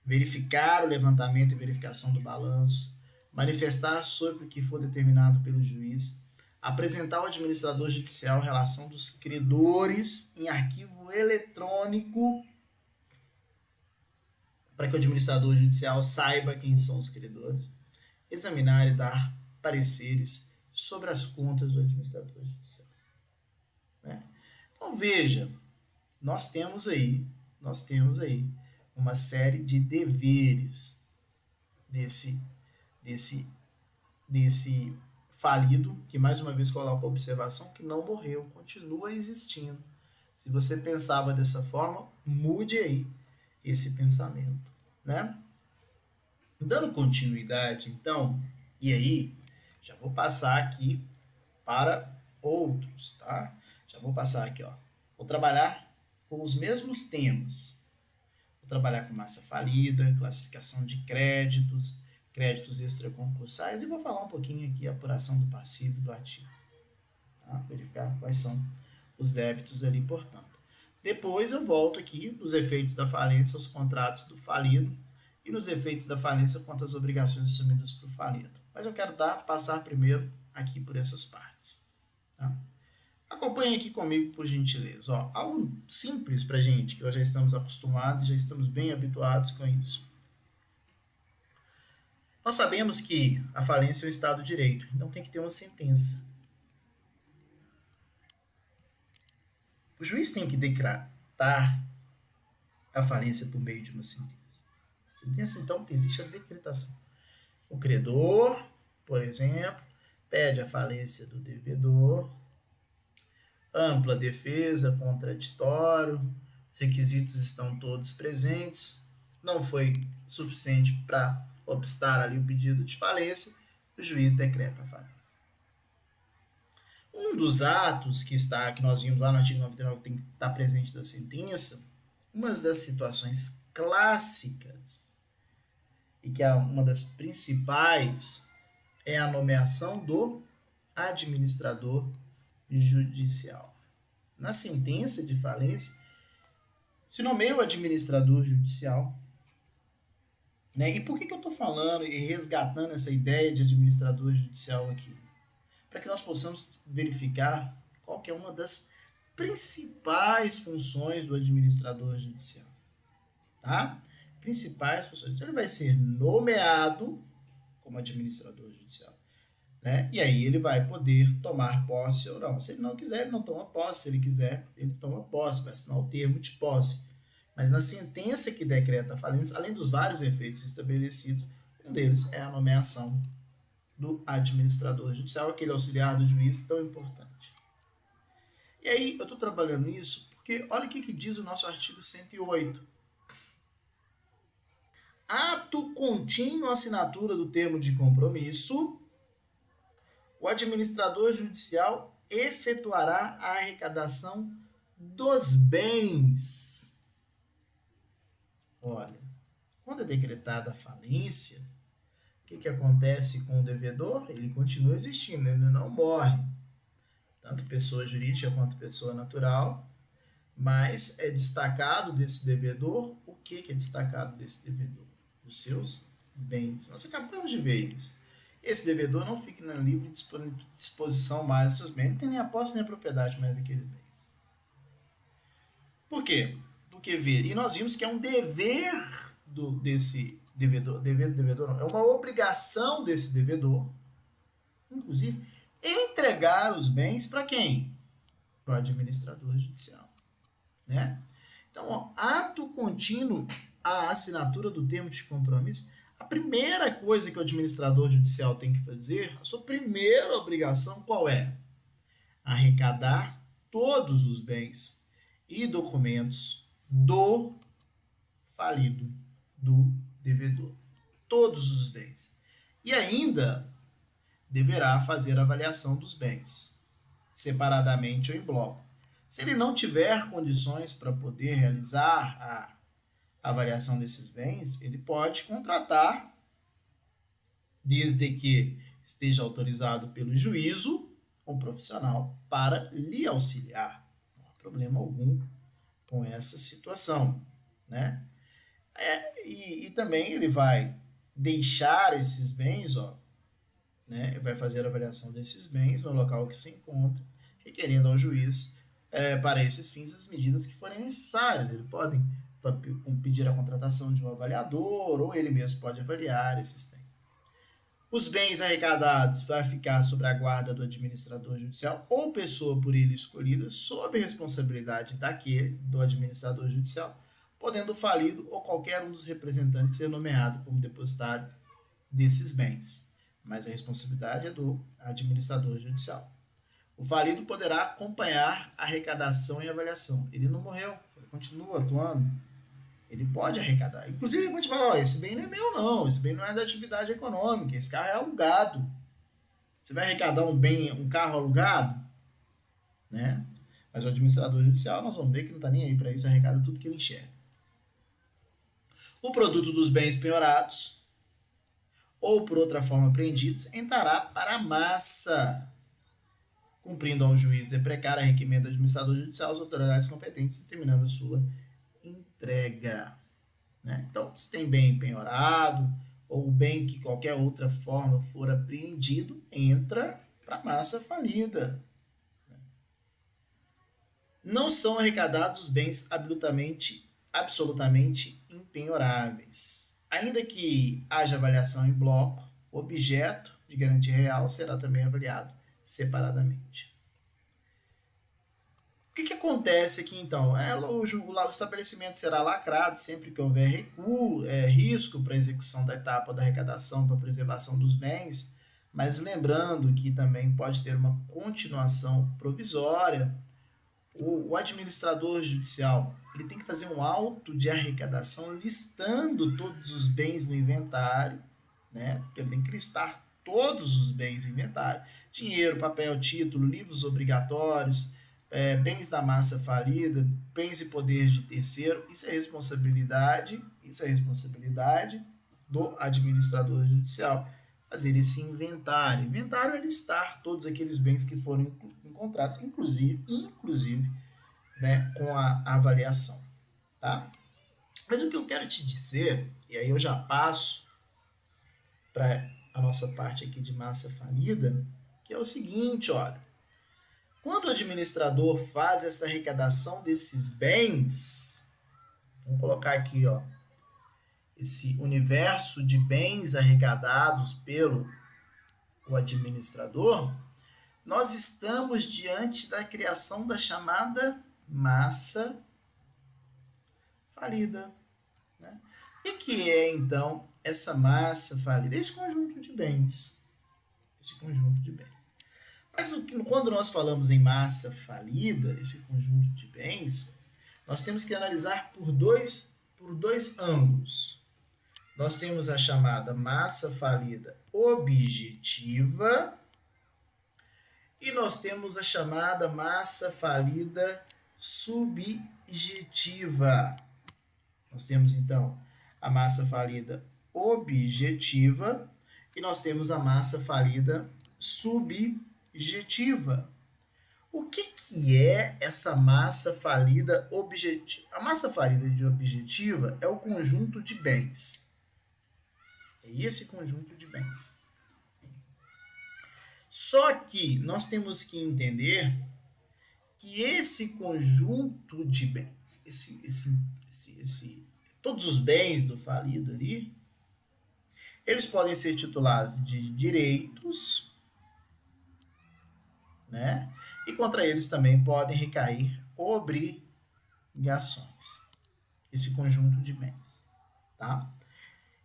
Verificar o levantamento e verificação do balanço. Manifestar sobre o que for determinado pelo juiz. Apresentar ao administrador judicial a relação dos credores em arquivo eletrônico para que o administrador judicial saiba quem são os credores. Examinar e dar pareceres sobre as contas do administrador judicial. Né? Então veja, nós temos aí uma série de deveres desse falido, que mais uma vez coloca a observação que não morreu, continua existindo. Se você pensava dessa forma, mude aí esse pensamento, né? Dando continuidade, então, e aí, já vou passar aqui para outros, tá? Já vou passar aqui, ó. Vou trabalhar com os mesmos temas. Vou trabalhar com massa falida, classificação de créditos, créditos extraconcursais e vou falar um pouquinho aqui a apuração do passivo e do ativo. Tá? Verificar quais são os débitos ali, portanto. Depois eu volto aqui nos efeitos da falência, os contratos do falido e nos efeitos da falência quanto às obrigações assumidas por falido. Mas eu quero passar primeiro aqui por essas partes. Tá? Acompanhe aqui comigo, por gentileza. Ó, algo simples para a gente, que nós já estamos acostumados, já estamos bem habituados com isso. Nós sabemos que a falência é um Estado de Direito, então tem que ter uma sentença. O juiz tem que decretar a falência por meio de uma sentença. A sentença, então, existe a decretação. O credor, por exemplo, pede a falência do devedor, ampla defesa, contraditório, os requisitos estão todos presentes, não foi suficiente para obstar ali o pedido de falência, o juiz decreta a falência. Um dos atos que nós vimos lá no artigo 99 que tem que estar presente da sentença, uma das situações clássicas e que é uma das principais é a nomeação do administrador judicial. Na sentença de falência, se nomeia o administrador judicial. Né? E por que eu estou falando e resgatando essa ideia de administrador judicial aqui? Para que nós possamos verificar qual que é uma das principais funções do administrador judicial. Tá? Principais funções. Ele vai ser nomeado como administrador judicial. Né? E aí ele vai poder tomar posse ou não. Se ele não quiser, ele não toma posse. Se ele quiser, ele toma posse, vai assinar o termo de posse. Mas na sentença que decreta a falência, além dos vários efeitos estabelecidos, um deles é a nomeação do administrador judicial, aquele auxiliar do juiz tão importante. E aí eu estou trabalhando isso porque olha o que diz o nosso artigo 108. Ato contínuo assinatura do termo de compromisso, o administrador judicial efetuará a arrecadação dos bens. Olha, quando é decretada a falência, o que acontece com o devedor? Ele continua existindo, ele não morre. Tanto pessoa jurídica quanto pessoa natural. Mas é destacado desse devedor, o que é destacado desse devedor? Os seus bens. Nós acabamos de ver isso. Esse devedor não fica na livre disposição mais dos seus bens, não tem nem a posse nem a propriedade mais daqueles bens. Por quê? Porque ver. E nós vimos que é um dever desse devedor, devedor não, é uma obrigação desse devedor, inclusive, entregar os bens para quem? Para o administrador judicial. Né? Então, ó, ato contínuo à assinatura do termo de compromisso, a primeira coisa que o administrador judicial tem que fazer, a sua primeira obrigação qual é? Arrecadar todos os bens e documentos do falido, do devedor. Todos os bens. E ainda deverá fazer a avaliação dos bens, separadamente ou em bloco. Se ele não tiver condições para poder realizar a avaliação desses bens, ele pode contratar, desde que esteja autorizado pelo juízo, um profissional para lhe auxiliar. Não há problema algum com essa situação. Né? E também ele vai deixar esses bens, ó, né? Vai fazer a avaliação desses bens no local que se encontra, requerendo ao juiz para esses fins as medidas que forem necessárias. Ele pode pedir a contratação de um avaliador ou ele mesmo pode avaliar esses bens. Os bens arrecadados vai ficar sob a guarda do administrador judicial ou pessoa por ele escolhida, sob responsabilidade do administrador judicial, podendo o falido ou qualquer um dos representantes ser nomeado como depositário desses bens. Mas a responsabilidade é do administrador judicial. O falido poderá acompanhar a arrecadação e avaliação. Ele não morreu, ele continua atuando. Ele pode arrecadar. Inclusive, ele pode falar, esse bem não é meu não, esse bem não é da atividade econômica, esse carro é alugado. Você vai arrecadar um carro alugado? Né? Mas o administrador judicial, nós vamos ver que não está nem aí para isso, arrecada tudo que ele enxerga. O produto dos bens penhorados, ou por outra forma apreendidos, entrará para a massa, cumprindo ao juiz deprecar a requerimento do administrador judicial, as autoridades competentes, determinando a sua entrega. Né? Então, se tem bem penhorado, ou bem que qualquer outra forma for apreendido, entra para a massa falida. Não são arrecadados os bens absolutamente impenhoráveis. Ainda que haja avaliação em bloco, o objeto de garantia real será também avaliado separadamente. O que acontece aqui então? O estabelecimento será lacrado sempre que houver recuo, risco para a execução da etapa da arrecadação para preservação dos bens, mas lembrando que também pode ter uma continuação provisória. O administrador judicial ele tem que fazer um auto de arrecadação listando todos os bens no inventário, né? Ele tem que listar todos os bens no inventário: dinheiro, papel, título, livros obrigatórios, bens da massa falida, bens e poderes de terceiro. Isso é responsabilidade do administrador judicial, fazer esse inventário. Inventário é listar todos aqueles bens que foram encontrados, inclusive, né, com a avaliação, tá? Mas o que eu quero te dizer, e aí eu já passo para a nossa parte aqui de massa falida, que é o seguinte, olha, quando o administrador faz essa arrecadação desses bens, vamos colocar aqui, ó, esse universo de bens arrecadados pelo o administrador, nós estamos diante da criação da chamada massa falida, né? E que é, então, essa massa falida? Esse conjunto de bens. Mas quando nós falamos em massa falida, esse conjunto de bens, nós temos que analisar por dois ângulos. Nós temos a chamada massa falida objetiva e nós temos a chamada massa falida subjetiva. Nós temos, então, a massa falida objetiva e nós temos a massa falida subjetiva. O que é essa massa falida objetiva? A massa falida de objetiva é o conjunto de bens. É esse conjunto de bens. Só que nós temos que entender que esse conjunto de bens, todos os bens do falido ali, eles podem ser titulados de direitos, né? E contra eles também podem recair obrigações. Esse conjunto de bens, tá?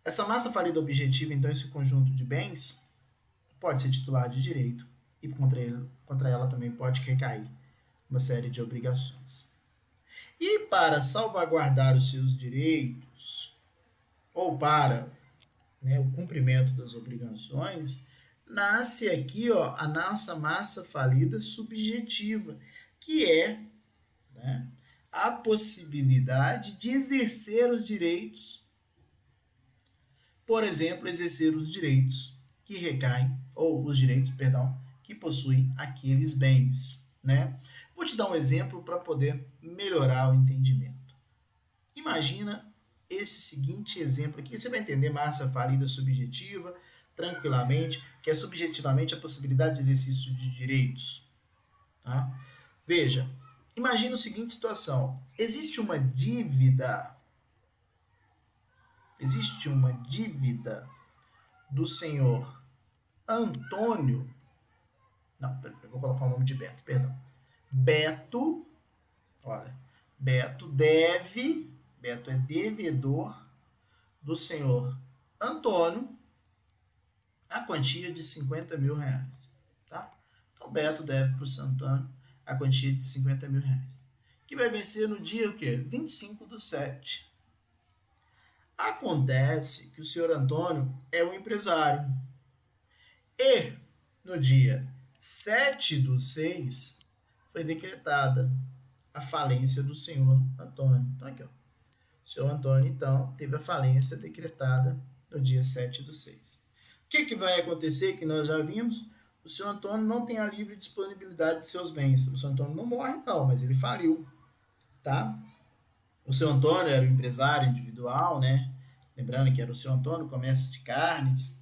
Essa massa falida objetiva, então, esse conjunto de bens, pode ser titular de direito e contra ela também pode recair uma série de obrigações. E para salvaguardar os seus direitos, ou para, né, o cumprimento das obrigações, nasce aqui, ó, a nossa massa falida subjetiva, que é, né, a possibilidade de exercer os direitos, por exemplo, exercer os direitos que recaem, ou os direitos, perdão, que possuem aqueles bens, né? Vou te dar um exemplo para poder melhorar o entendimento. Imagina esse seguinte exemplo aqui, você vai entender massa falida subjetiva tranquilamente, que é subjetivamente a possibilidade de exercício de direitos, tá? Veja, imagina a seguinte situação: existe uma dívida do senhor Antônio. Não, eu vou colocar o nome de Beto, perdão. Beto, olha, Beto é devedor do senhor Antônio a quantia de 50 mil reais. Tá? Então, Beto deve para o seu Antônio a quantia de 50 mil reais. Que vai vencer no dia o quê? 25/7. Acontece que o senhor Antônio é um empresário. E no dia 7/6 foi decretada a falência do senhor Antônio. Então, aqui, ó. O senhor Antônio, então, teve a falência decretada no dia 7/6. O que vai acontecer, que nós já vimos? O senhor Antônio não tem a livre disponibilidade de seus bens. O senhor Antônio não morre, não, mas ele faliu. Tá? O senhor Antônio era um empresário individual, né? Lembrando que era o senhor Antônio, comércio de carnes.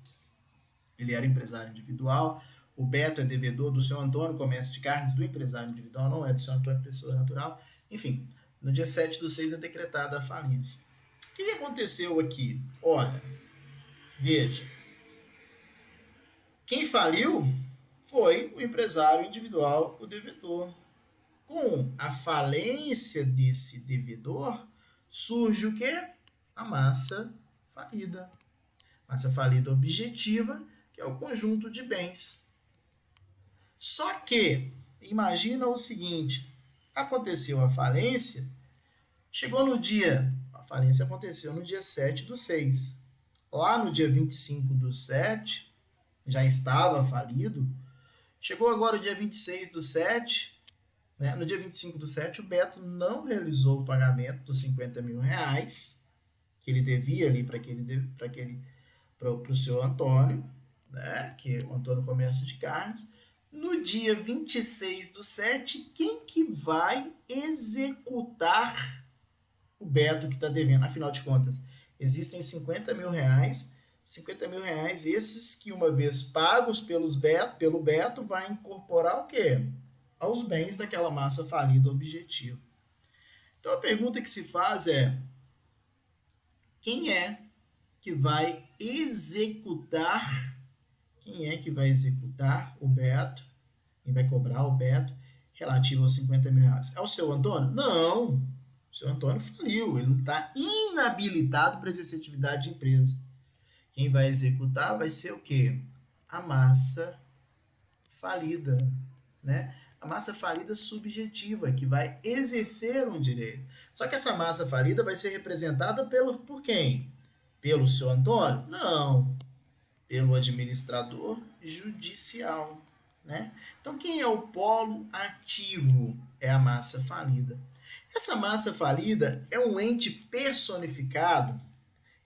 Ele era empresário individual. O Beto é devedor do senhor Antônio, comércio de carnes, do empresário individual, não é do senhor Antônio, pessoa natural. Enfim, no dia 7/6 é decretada a falência. O que aconteceu aqui? Olha, veja. Quem faliu foi o empresário individual, o devedor. Com a falência desse devedor, surge o quê? A massa falida. Massa falida objetiva, que é o conjunto de bens. Só que, imagina o seguinte, aconteceu a falência, chegou no dia, a falência aconteceu no dia 7/6. Lá no dia 25/7, já estava falido. Chegou agora o dia 26/7, né? No dia 25/7, o Beto não realizou o pagamento dos R$ 50.000 que ele devia ali para o seu Antônio, né? Que é o Antônio Comércio de Carnes. No dia 26/7, quem que vai executar o Beto que está devendo? Afinal de contas, existem R$ 50.000, R$ 50.000 esses que, uma vez pagos pelo Beto, vai incorporar o quê? Aos bens daquela massa falida objetiva. Então a pergunta que se faz é: quem é que vai executar? Quem é que vai executar o Beto? Quem vai cobrar o Beto relativo aos R$ 50.000? É o seu Antônio? Não. O seu Antônio faliu. Ele está inabilitado para exercer atividade de empresa. Quem vai executar vai ser o quê? A massa falida, né? A massa falida subjetiva, que vai exercer um direito. Só que essa massa falida vai ser representada por quem? Pelo seu Antônio? Não. Pelo administrador judicial, né? Então, quem é o polo ativo? É a massa falida. Essa massa falida é um ente personificado.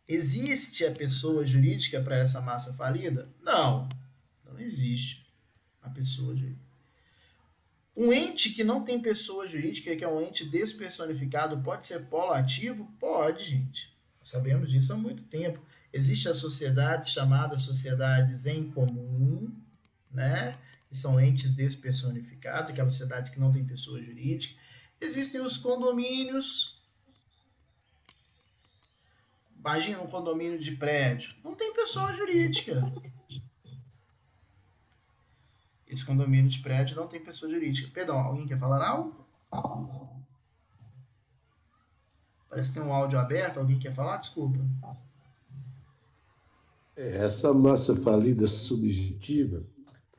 Existe a pessoa jurídica para essa massa falida? Não, não existe a pessoa jurídica. Um ente que não tem pessoa jurídica, que é um ente despersonificado, pode ser polo ativo? Pode, gente. Sabemos disso há muito tempo. Existem as sociedades chamadas sociedades em comum, né? Que são entes despersonificados, aquelas sociedades que não têm pessoa jurídica. Existem os condomínios. Imagina um condomínio de prédio. Não tem pessoa jurídica. Esse condomínio de prédio não tem pessoa jurídica. Perdão, alguém quer falar algo? Parece que tem um áudio aberto. Alguém quer falar? Desculpa. Essa massa falida subjetiva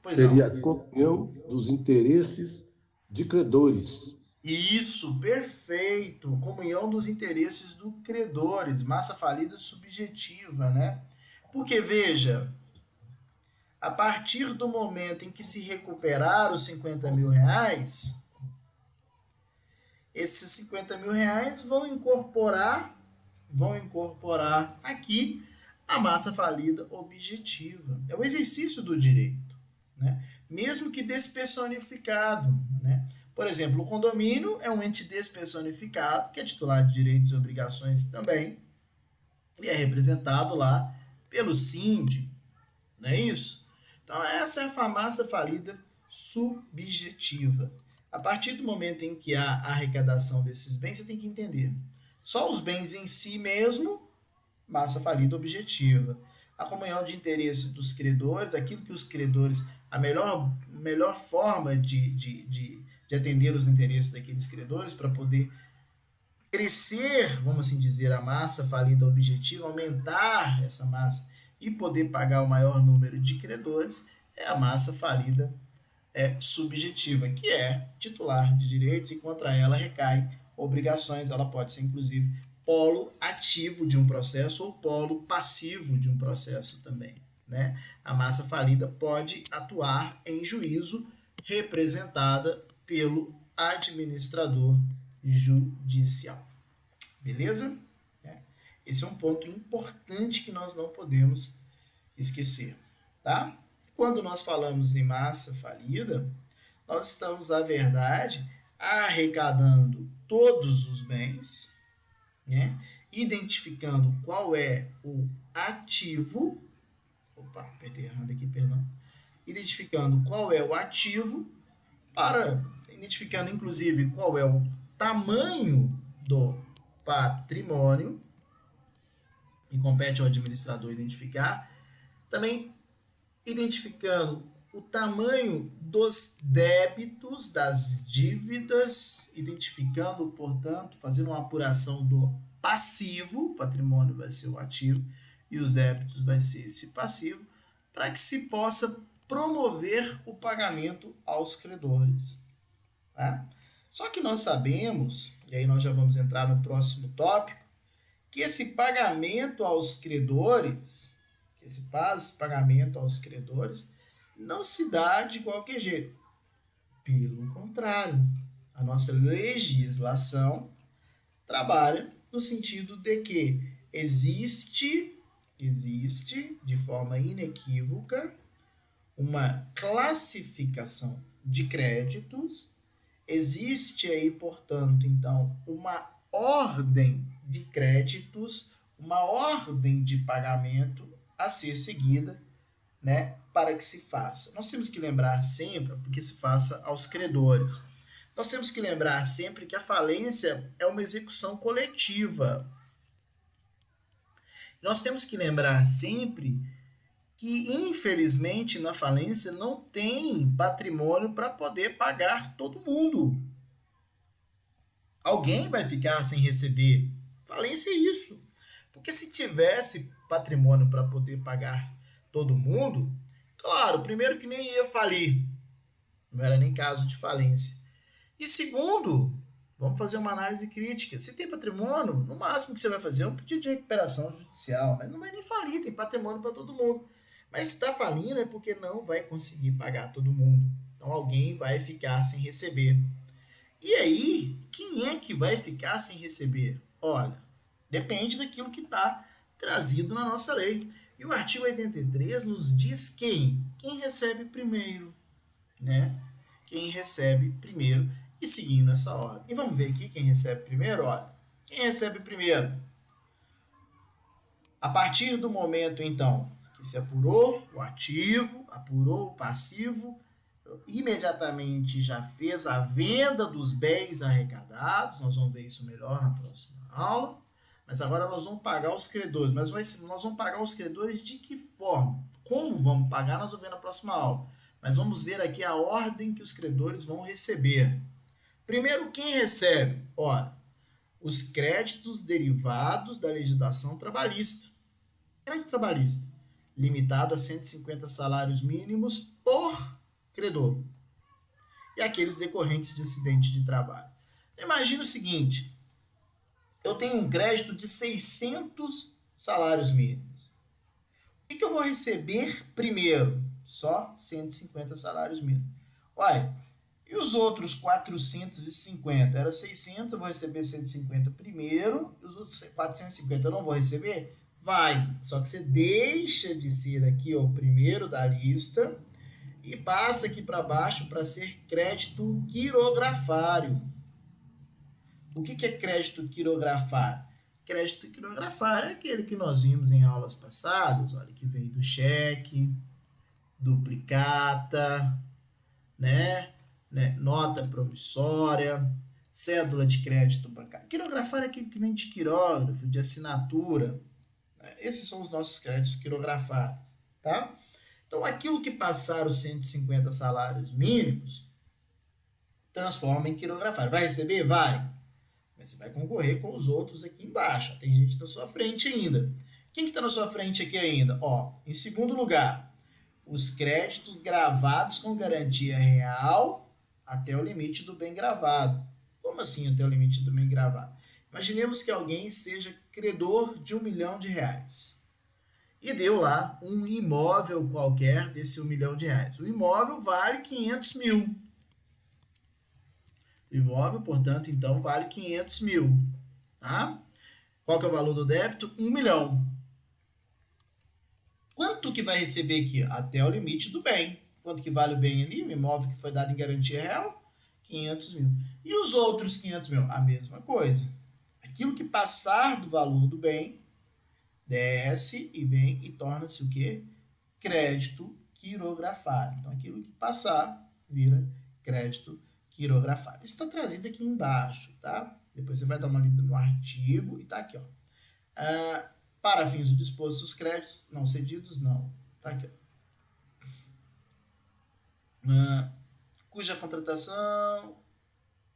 Pois seria não. a comunhão dos interesses de credores. Isso, perfeito. Comunhão dos interesses dos credores. Massa falida subjetiva, né? Porque, veja, a partir do momento em que se recuperar os R$ 50.000, esses R$ 50.000 vão incorporar aqui a massa falida objetiva. É o exercício do direito, né? Mesmo que despersonificado, né? Por exemplo, o condomínio é um ente despersonificado, que é titular de direitos e obrigações também, e é representado lá pelo síndico, não é isso? Então, essa é a massa falida subjetiva. A partir do momento em que há a arrecadação desses bens, você tem que entender. Só os bens em si mesmo, massa falida objetiva. A comunhão de interesse dos credores, aquilo que os credores, a melhor forma de atender os interesses daqueles credores para poder crescer, vamos assim dizer, a massa falida objetiva, aumentar essa massa e poder pagar o maior número de credores, é a massa falida subjetiva, que é titular de direitos e contra ela recai obrigações. Ela pode ser, inclusive, polo ativo de um processo ou polo passivo de um processo também, né? A massa falida pode atuar em juízo representada pelo administrador judicial. Beleza? Esse é um ponto importante que nós não podemos esquecer, tá? Quando nós falamos em massa falida, nós estamos, na verdade, arrecadando todos os bens, né? Identificando qual é o ativo. Opa, apertei errado aqui, perdão. Identificando qual é o ativo, identificando inclusive qual é o tamanho do patrimônio, e compete ao administrador identificar. Também identificando o tamanho dos débitos, das dívidas, identificando, portanto, fazendo uma apuração do passivo, o patrimônio vai ser o ativo e os débitos vai ser esse passivo, para que se possa promover o pagamento aos credores. Tá? Só que nós sabemos, e aí nós já vamos entrar no próximo tópico, que esse pagamento aos credores, não se dá de qualquer jeito. Pelo contrário, a nossa legislação trabalha no sentido de que existe de forma inequívoca uma classificação de créditos, existe aí, portanto, então, uma ordem de créditos, uma ordem de pagamento a ser seguida, né, para que se faça. Nós temos que lembrar sempre, porque se faça aos credores. Nós temos que lembrar sempre que a falência é uma execução coletiva. Nós temos que lembrar sempre que, infelizmente, na falência não tem patrimônio para poder pagar todo mundo. Alguém vai ficar sem receber. Falência é isso. Porque se tivesse patrimônio para poder pagar todo mundo, claro, primeiro que nem ia falir. Não era nem caso de falência. E segundo, vamos fazer uma análise crítica. Se tem patrimônio, no máximo que você vai fazer é um pedido de recuperação judicial. Mas não vai nem falir, tem patrimônio para todo mundo. Mas se está falindo é porque não vai conseguir pagar todo mundo. Então alguém vai ficar sem receber. E aí, quem é que vai ficar sem receber? Olha, depende daquilo que está trazido na nossa lei. E o artigo 83 nos diz quem recebe primeiro, né? Quem recebe primeiro e seguindo essa ordem. E vamos ver aqui quem recebe primeiro, olha. Quem recebe primeiro? A partir do momento, então, que se apurou o ativo, apurou o passivo, imediatamente já fez a venda dos bens arrecadados, nós vamos ver isso melhor na próxima aula, mas agora nós vamos pagar os credores, mas nós vamos pagar os credores de que forma? Como vamos pagar, nós vamos ver na próxima aula, mas vamos ver aqui a ordem que os credores vão receber. Primeiro, quem recebe? Ora, os créditos derivados da legislação trabalhista. Crédito trabalhista, limitado a 150 salários mínimos por credor. E aqueles decorrentes de acidente de trabalho. Imagina o seguinte, eu tenho um crédito de 600 salários mínimos. O que eu vou receber primeiro? Só 150 salários mínimos. Uai, e os outros 450? Era 600, eu vou receber 150 primeiro, e os outros 450 eu não vou receber? Vai, só que você deixa de ser aqui ó, o primeiro da lista e passa aqui para baixo para ser crédito quirografário. O que é crédito quirografário? Crédito quirografário é aquele que nós vimos em aulas passadas, olha, que vem do cheque, duplicata, né? Nota promissória, cédula de crédito bancário. Quirografário é aquele que vem de quirógrafo, de assinatura. Esses são os nossos créditos quirografados, tá? Então, aquilo que passar os 150 salários mínimos, transforma em quirografário. Vai receber? Vai. Mas você vai concorrer com os outros aqui embaixo. Tem gente na sua frente ainda. Quem que está na sua frente aqui ainda? Ó, em segundo lugar, os créditos gravados com garantia real até o limite do bem gravado. Como assim até o limite do bem gravado? Imaginemos que alguém seja credor de R$1 milhão e deu lá um imóvel qualquer desse R$1 milhão. O imóvel vale 500 mil. O imóvel, portanto, então vale 500 mil. Tá? Qual que é o valor do débito? 1 milhão. Quanto que vai receber aqui? Até o limite do bem. Quanto que vale o bem ali? O imóvel que foi dado em garantia real? 500 mil. E os outros 500 mil? A mesma coisa. Aquilo que passar do valor do bem, desce e vem e torna-se o quê? Crédito quirografário. Então, aquilo que passar vira crédito quirografário. Isso está trazido aqui embaixo, tá? Depois você vai dar uma lida no artigo e tá aqui, ó. Para fins do disposto dos créditos não cedidos, não. Tá aqui, ó. ah, cuja contratação,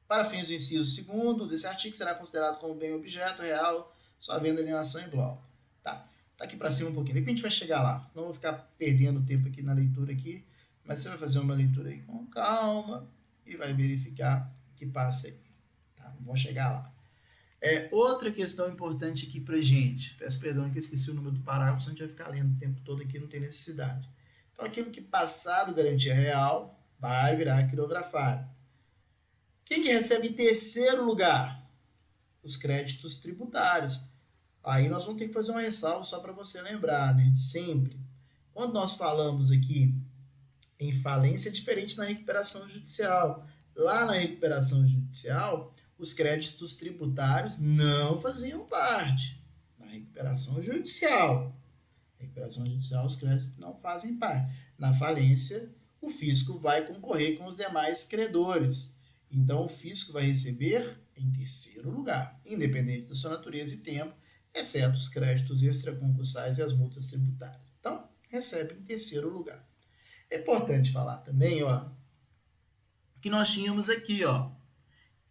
para fins do inciso segundo desse artigo, será considerado como bem objeto real, só havendo alienação em bloco. Tá aqui para cima um pouquinho, depois a gente vai chegar lá, senão eu vou ficar perdendo tempo aqui na leitura aqui, mas você vai fazer uma leitura aí com calma e vai verificar que passa aí. Tá? Vamos chegar lá. Outra questão importante aqui pra gente, peço perdão que eu esqueci o número do parágrafo, senão a gente vai ficar lendo o tempo todo aqui, não tem necessidade. Então, aquilo que passar do garantia real vai virar quirografário. Quem que recebe em terceiro lugar? Os créditos tributários. Aí nós vamos ter que fazer uma ressalva só para você lembrar, né? Sempre. Quando nós falamos aqui em falência, é diferente na recuperação judicial. Lá na recuperação judicial, os créditos tributários não faziam parte. Na recuperação judicial, os créditos não fazem parte. Na falência, o fisco vai concorrer com os demais credores. Então, o fisco vai receber em terceiro lugar, independente da sua natureza e tempo, exceto os créditos extraconcursais e as multas tributárias. Então, recebe em terceiro lugar. É importante falar também, ó, que nós tínhamos aqui, ó,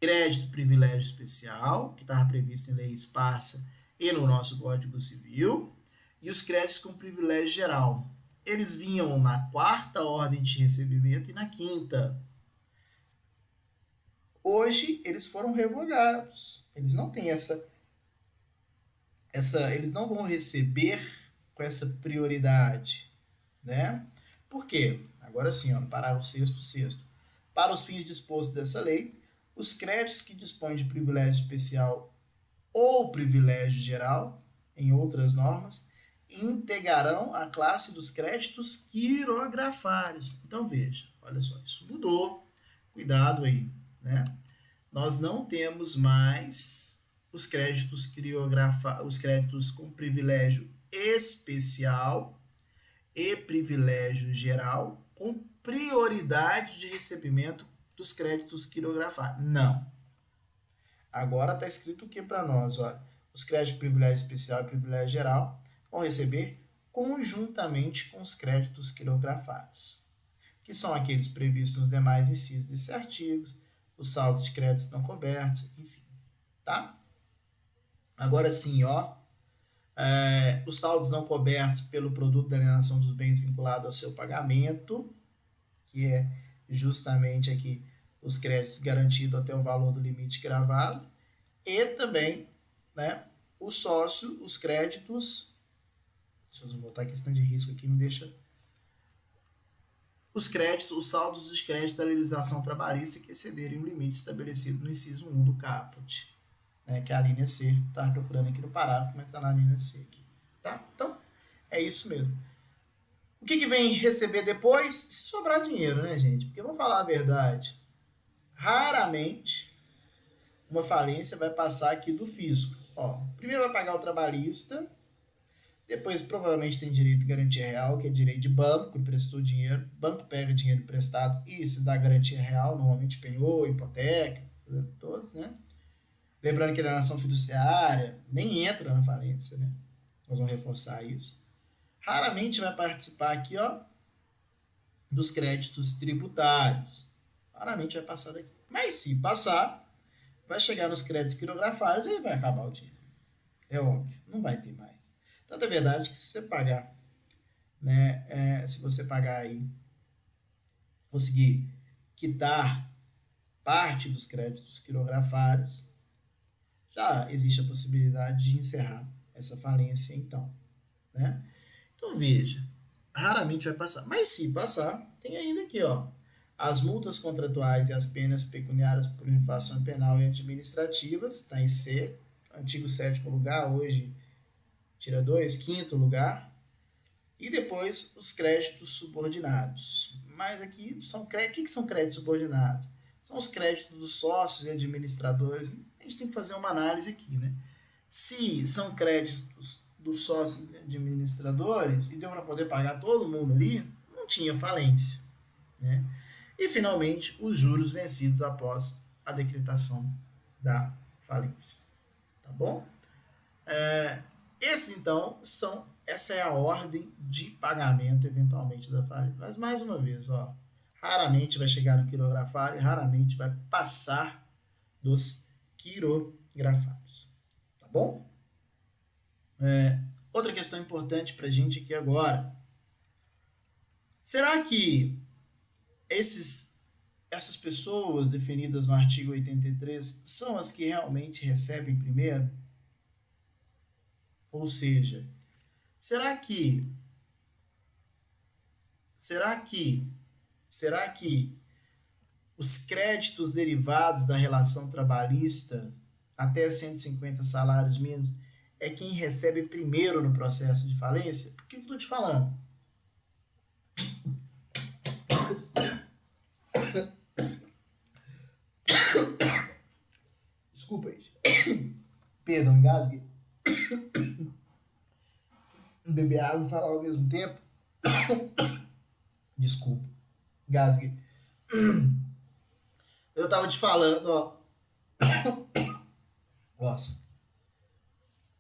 crédito privilégio especial, que estava previsto em lei esparsa e no nosso Código Civil, e os créditos com privilégio geral. Eles vinham na quarta ordem de recebimento e na quinta. Hoje, eles foram revogados. Eles não têm eles não vão receber com essa prioridade, né? Por quê? Agora sim, ó, no parágrafo 6º. Para os fins dispostos dessa lei, os créditos que dispõem de privilégio especial ou privilégio geral, em outras normas, integrarão a classe dos créditos quirografários. Então veja, olha só, isso mudou. Cuidado aí, né? Nós não temos mais os créditos os créditos com privilégio especial e privilégio geral com prioridade de recebimento dos créditos quirografados. Não. Agora está escrito o que para nós? Olha, os créditos de privilégio especial e privilégio geral vão receber conjuntamente com os créditos quirografados, que são aqueles previstos nos demais incisos desses artigos, os saldos de créditos não cobertos, enfim. Tá? Agora sim, ó, os saldos não cobertos pelo produto da alienação dos bens vinculado ao seu pagamento, que é justamente aqui os créditos garantidos até o valor do limite gravado, e também, né, o sócio, os créditos, deixa eu voltar a questão de risco aqui, me deixa, os créditos, os saldos dos créditos da legislação trabalhista que excederem o limite estabelecido no inciso 1 do caput, né, que é a linha C, estava procurando aqui no parágrafo, mas está na linha C aqui, tá? Então, é isso mesmo. O que vem receber depois? Se sobrar dinheiro, né, gente? Porque vamos falar a verdade, raramente uma falência vai passar aqui do fisco. Ó, primeiro vai pagar o trabalhista, depois provavelmente tem direito de garantia real, que é direito de banco, emprestou dinheiro, banco pega dinheiro emprestado e se dá garantia real, normalmente penhor, hipoteca, todos, né? Lembrando que a alienação fiduciária nem entra na falência, né? Nós vamos reforçar isso. Raramente vai participar aqui, ó, dos créditos tributários. Raramente vai passar daqui. Mas se passar, vai chegar nos créditos quirografários e aí vai acabar o dinheiro. É óbvio, não vai ter mais. Tanto é verdade que se você pagar, né, se você pagar aí, conseguir quitar parte dos créditos quirografários, já existe a possibilidade de encerrar essa falência então, né? Então veja, raramente vai passar, mas se passar, tem ainda aqui, ó, as multas contratuais e as penas pecuniárias por infração penal e administrativas, está em C, antigo 7º lugar, hoje tira 2, 5º lugar, e depois os créditos subordinados. Mas aqui são créditos, o que são créditos subordinados? São os créditos dos sócios e administradores. A gente tem que fazer uma análise aqui, né? Se são créditos dos sócios e administradores e deu para poder pagar todo mundo ali, não tinha falência, né? E finalmente os juros vencidos após a decretação da falência, tá bom? Então essa é a ordem de pagamento eventualmente da falência. Mas mais uma vez, ó, raramente vai chegar no quirografário e raramente vai passar dos quirografados. Tá bom? Outra questão importante para a gente aqui agora. Será que essas pessoas definidas no artigo 83 são as que realmente recebem primeiro? Ou seja, será que os créditos derivados da relação trabalhista até 150 salários mínimos é quem recebe primeiro no processo de falência? Por que eu estou te falando? Desculpa aí. Perdão, engasguei. Beber água e falar ao mesmo tempo. Desculpa, engasguei. Eu tava te falando, ó. Nossa.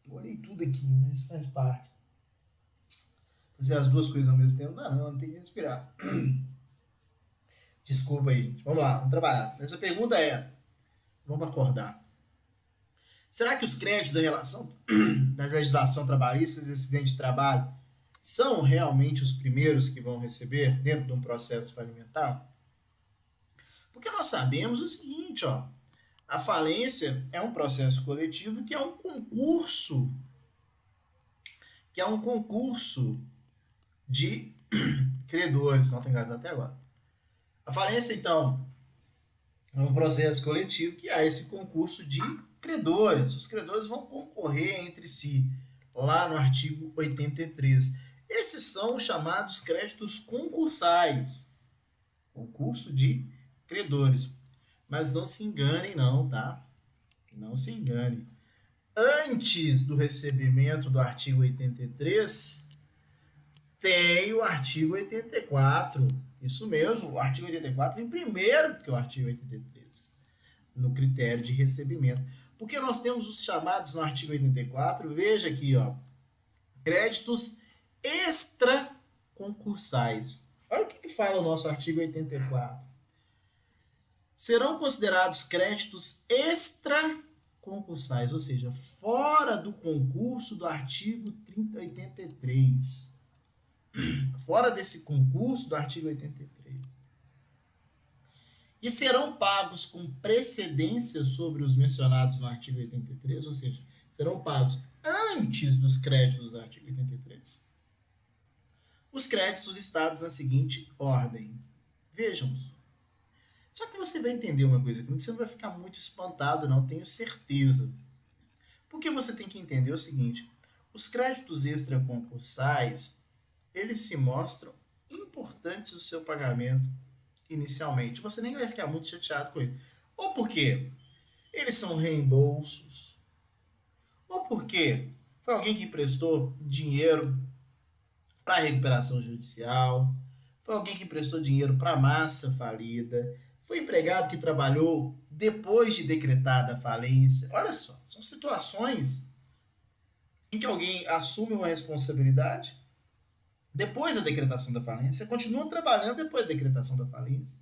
Molhei tudo aqui, mas faz parte. Fazer as duas coisas ao mesmo tempo, não tem que respirar. Desculpa aí. Vamos lá, vamos trabalhar. Essa pergunta vamos acordar. Será que os créditos da relação da legislação trabalhista e acidente de trabalho são realmente os primeiros que vão receber dentro de um processo falimentar? Porque nós sabemos o seguinte, ó, a falência é um processo coletivo que é um concurso de credores, não tem enganado até agora. A falência, então, é um processo coletivo que há esse concurso de credores. Os credores vão concorrer entre si, lá no artigo 83. Esses são os chamados créditos concursais. Concurso de credores. Mas não se enganem não, tá? Não se enganem. Antes do recebimento do artigo 83, tem o artigo 84. Isso mesmo, o artigo 84 vem primeiro que o artigo 83, no critério de recebimento. Porque nós temos os chamados no artigo 84, veja aqui, ó, créditos extraconcursais. Olha o que fala o nosso artigo 84. Serão considerados créditos extraconcursais, ou seja, fora do concurso do artigo 83. Fora desse concurso do artigo 83. E serão pagos com precedência sobre os mencionados no artigo 83, ou seja, serão pagos antes dos créditos do artigo 83. Os créditos listados na seguinte ordem. Vejam. Só que você vai entender uma coisa comigo, você não vai ficar muito espantado, não, tenho certeza. Porque você tem que entender o seguinte, os créditos extraconcursais, eles se mostram importantes no seu pagamento inicialmente. Você nem vai ficar muito chateado com ele. Ou porque eles são reembolsos, ou porque foi alguém que emprestou dinheiro para recuperação judicial, foi alguém que emprestou dinheiro para massa falida, foi empregado que trabalhou depois de decretada a falência. Olha só, são situações em que alguém assume uma responsabilidade depois da decretação da falência, continua trabalhando depois da decretação da falência.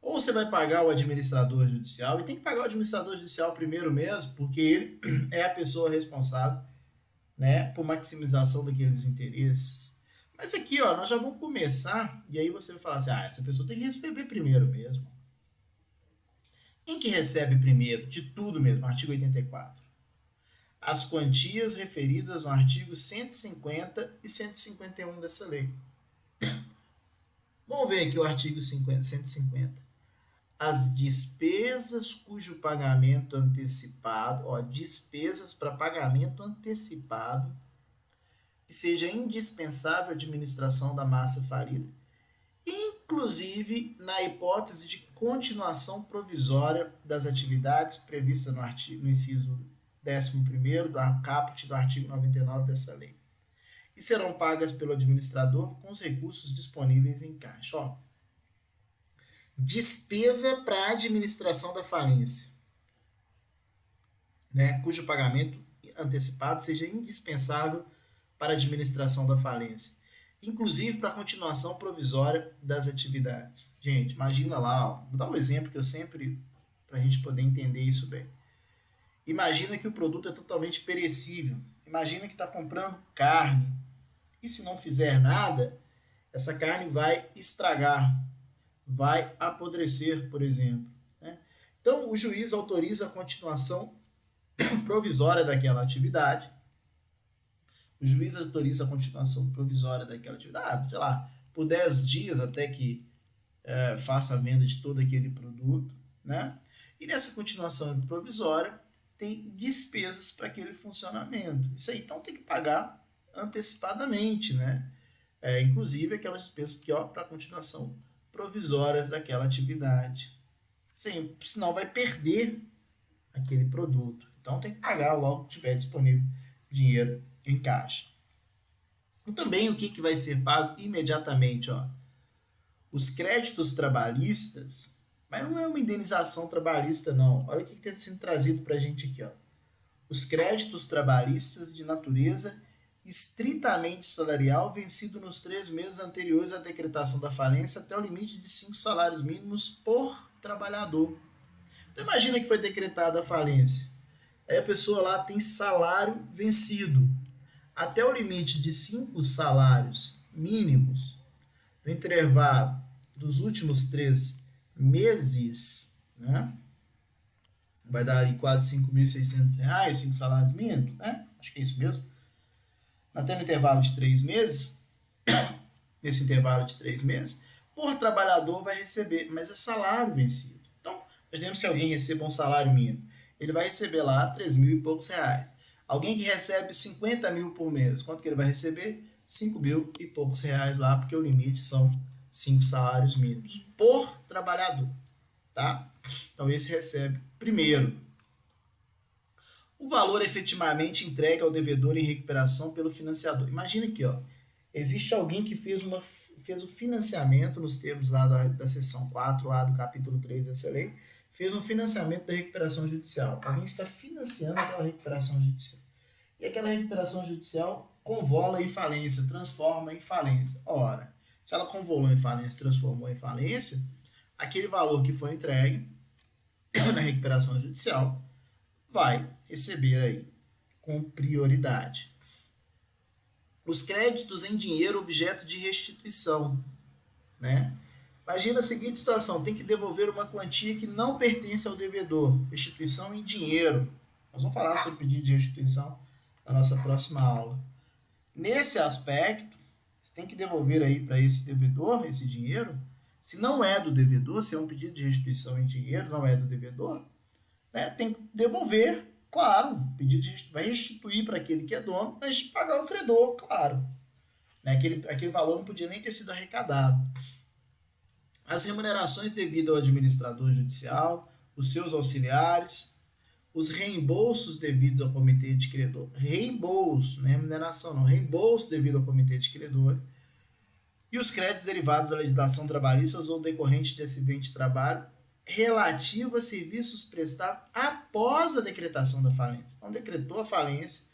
Ou você vai pagar o administrador judicial, e tem que pagar o administrador judicial primeiro mesmo, porque ele é a pessoa responsável, né, por maximização daqueles interesses. Mas aqui, ó, nós já vamos começar, e aí você vai falar assim, essa pessoa tem que receber primeiro mesmo. Quem que recebe primeiro de tudo mesmo? Artigo 84. As quantias referidas no artigo 150 e 151 dessa lei. Vamos ver aqui o artigo 150. As despesas cujo pagamento antecipado, despesas para pagamento antecipado, que seja indispensável à administração da massa falida, inclusive na hipótese de continuação provisória das atividades previstas no inciso 11º do caput do artigo 99 dessa lei, e serão pagas pelo administrador com os recursos disponíveis em caixa. Ó, despesa para administração da falência, né, cujo pagamento antecipado seja indispensável para a administração da falência, inclusive para a continuação provisória das atividades. Gente, imagina lá, ó, vou dar um exemplo que eu sempre, para a gente poder entender isso bem. Imagina que o produto é totalmente perecível. Imagina que está comprando carne. E se não fizer nada, essa carne vai estragar, vai apodrecer, por exemplo, né? Então, o juiz autoriza a continuação provisória daquela atividade. O juiz autoriza a continuação provisória daquela atividade, sei lá, por 10 dias até que faça a venda de todo aquele produto, né? E nessa continuação provisória tem despesas para aquele funcionamento. Isso aí, então, tem que pagar antecipadamente, né? Inclusive aquelas despesas para a continuação provisórias daquela atividade. Sim, senão vai perder aquele produto. Então tem que pagar logo que tiver disponível dinheiro em caixa. E também o que vai ser pago imediatamente, ó? Os créditos trabalhistas, mas não é uma indenização trabalhista, não. Olha o que está sendo trazido para a gente aqui, ó. Os créditos trabalhistas de natureza estritamente salarial vencido nos 3 meses anteriores à decretação da falência até o limite de 5 salários mínimos por trabalhador. Então imagina que foi decretada a falência. Aí a pessoa lá tem salário vencido até o limite de 5 salários mínimos no intervalo dos últimos 3 meses, né? Vai dar ali quase R$ 5.600, 5 salários mínimos, né? Acho que é isso mesmo. Até no intervalo de 3 meses, nesse intervalo de 3 meses, por trabalhador vai receber, mas é salário vencido. Então, imaginemos se alguém receba um salário mínimo, ele vai receber lá 3 mil e poucos reais. Alguém que recebe 50 mil por mês, quanto que ele vai receber? 5 mil e poucos reais lá, porque o limite são 5 salários mínimos por trabalhador, tá? Então, esse recebe primeiro. O valor efetivamente entregue ao devedor em recuperação pelo financiador. Imagina aqui, ó, existe alguém que fez o financiamento nos termos lá da seção 4A do capítulo 3 dessa lei, fez um financiamento da recuperação judicial. Alguém está financiando aquela recuperação judicial. E aquela recuperação judicial convola em falência, transforma em falência. Ora, se ela convolou em falência, transformou em falência, aquele valor que foi entregue na recuperação judicial vai receber aí com prioridade. Os créditos em dinheiro objeto de restituição, né? Imagina a seguinte situação, tem que devolver uma quantia que não pertence ao devedor, restituição em dinheiro. Nós vamos falar sobre pedido de restituição na nossa próxima aula. Nesse aspecto, você tem que devolver aí para esse devedor esse dinheiro. Se não é do devedor, se é um pedido de restituição em dinheiro, não é do devedor, né, tem que devolver, claro, vai restituir para aquele que é dono, mas de pagar o credor, claro. Né, aquele valor não podia nem ter sido arrecadado. As remunerações devidas ao administrador judicial, os seus auxiliares, os reembolsos devidos ao comitê de credor, reembolso, não é remuneração não, reembolso devido ao comitê de credor, e os créditos derivados da legislação trabalhista ou decorrente de acidente de trabalho relativo a serviços prestados após a decretação da falência. Então, decretou a falência,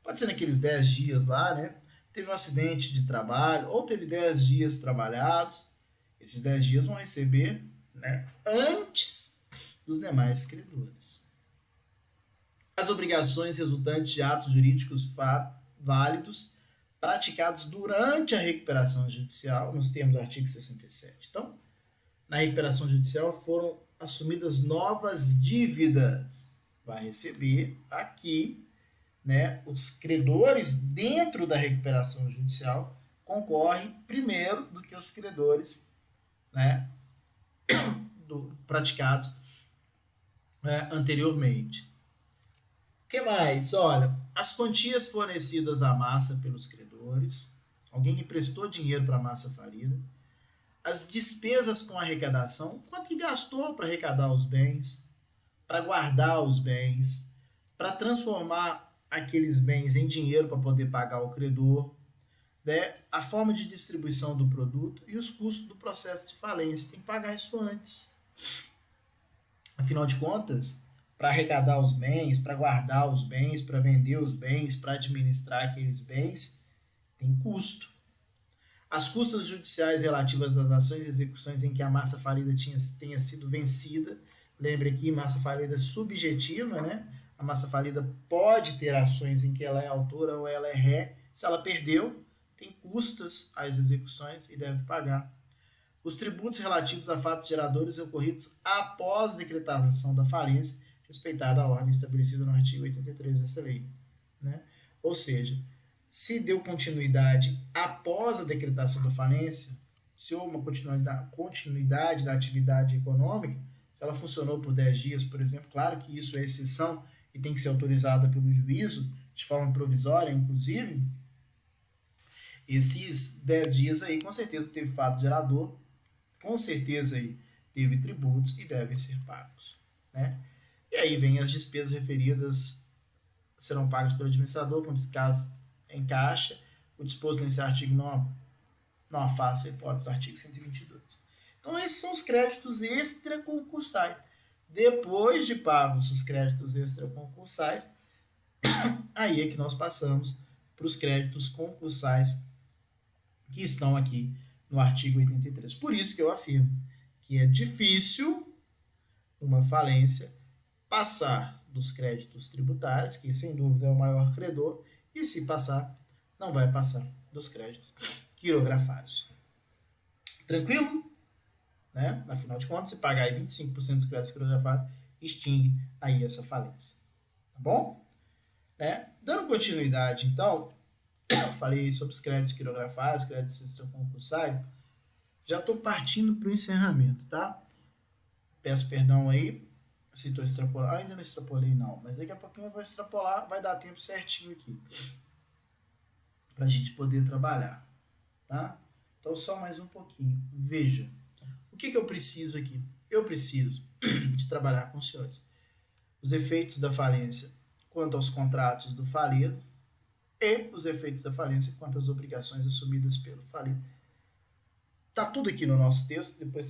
pode ser naqueles 10 dias lá, né? Teve um acidente de trabalho, ou teve 10 dias trabalhados, esses 10 dias vão receber, né, antes dos demais credores. As obrigações resultantes de atos jurídicos válidos praticados durante a recuperação judicial, nos termos do artigo 67. Então, na recuperação judicial foram assumidas novas dívidas. Vai receber aqui, né, os credores dentro da recuperação judicial concorrem primeiro do que os credores, né, praticados anteriormente. O que mais? Olha, as quantias fornecidas à massa pelos credores, alguém que prestou dinheiro para a massa falida, as despesas com arrecadação, quanto que gastou para arrecadar os bens, para guardar os bens, para transformar aqueles bens em dinheiro para poder pagar o credor, né? A forma de distribuição do produto e os custos do processo de falência. Tem que pagar isso antes. Afinal de contas, para arrecadar os bens, para guardar os bens, para vender os bens, para administrar aqueles bens, tem custo. As custas judiciais relativas às ações e execuções em que a massa falida tenha sido vencida. Lembre aqui, massa falida subjetiva, né? A massa falida pode ter ações em que ela é autora ou ela é ré. Se ela perdeu, tem custas às execuções e deve pagar. Os tributos relativos a fatos geradores ocorridos após a decretação da falência, respeitada a ordem estabelecida no artigo 83 dessa lei. Né? Ou seja, se deu continuidade após a decretação da falência, se houve uma continuidade da atividade econômica, se ela funcionou por 10 dias, por exemplo, claro que isso é exceção e tem que ser autorizada pelo juízo, de forma provisória, inclusive, esses 10 dias aí, com certeza teve fato gerador, com certeza aí teve tributos e devem ser pagos. Né? E aí vem as despesas referidas, serão pagas pelo administrador, com descaso em caixa. O disposto nesse artigo não afasta a hipótese do artigo 122. Então, esses são os créditos extraconcursais. Depois de pagos os créditos extraconcursais, aí é que nós passamos para os créditos concursais que estão aqui no artigo 83. Por isso que eu afirmo que é difícil uma falência passar dos créditos tributários, que sem dúvida é o maior credor, e se passar, não vai passar dos créditos quirografários. Tranquilo? Né? Afinal de contas, se pagar aí 25% dos créditos quirografários, extingue aí essa falência. Tá bom? Né? Dando continuidade, então, eu falei sobre os créditos quirografários, créditos extraconcursais, já estou partindo para o encerramento, tá? Peço perdão aí se estou extrapolando. Ainda não extrapolei, não, mas daqui a pouquinho eu vou extrapolar, vai dar tempo certinho aqui para a gente poder trabalhar, tá? Então, só mais um pouquinho. Veja, o que eu preciso aqui? Eu preciso de trabalhar com os senhores os efeitos da falência quanto aos contratos do falido e os efeitos da falência quanto às obrigações assumidas pelo falido. Tá tudo aqui no nosso texto, depois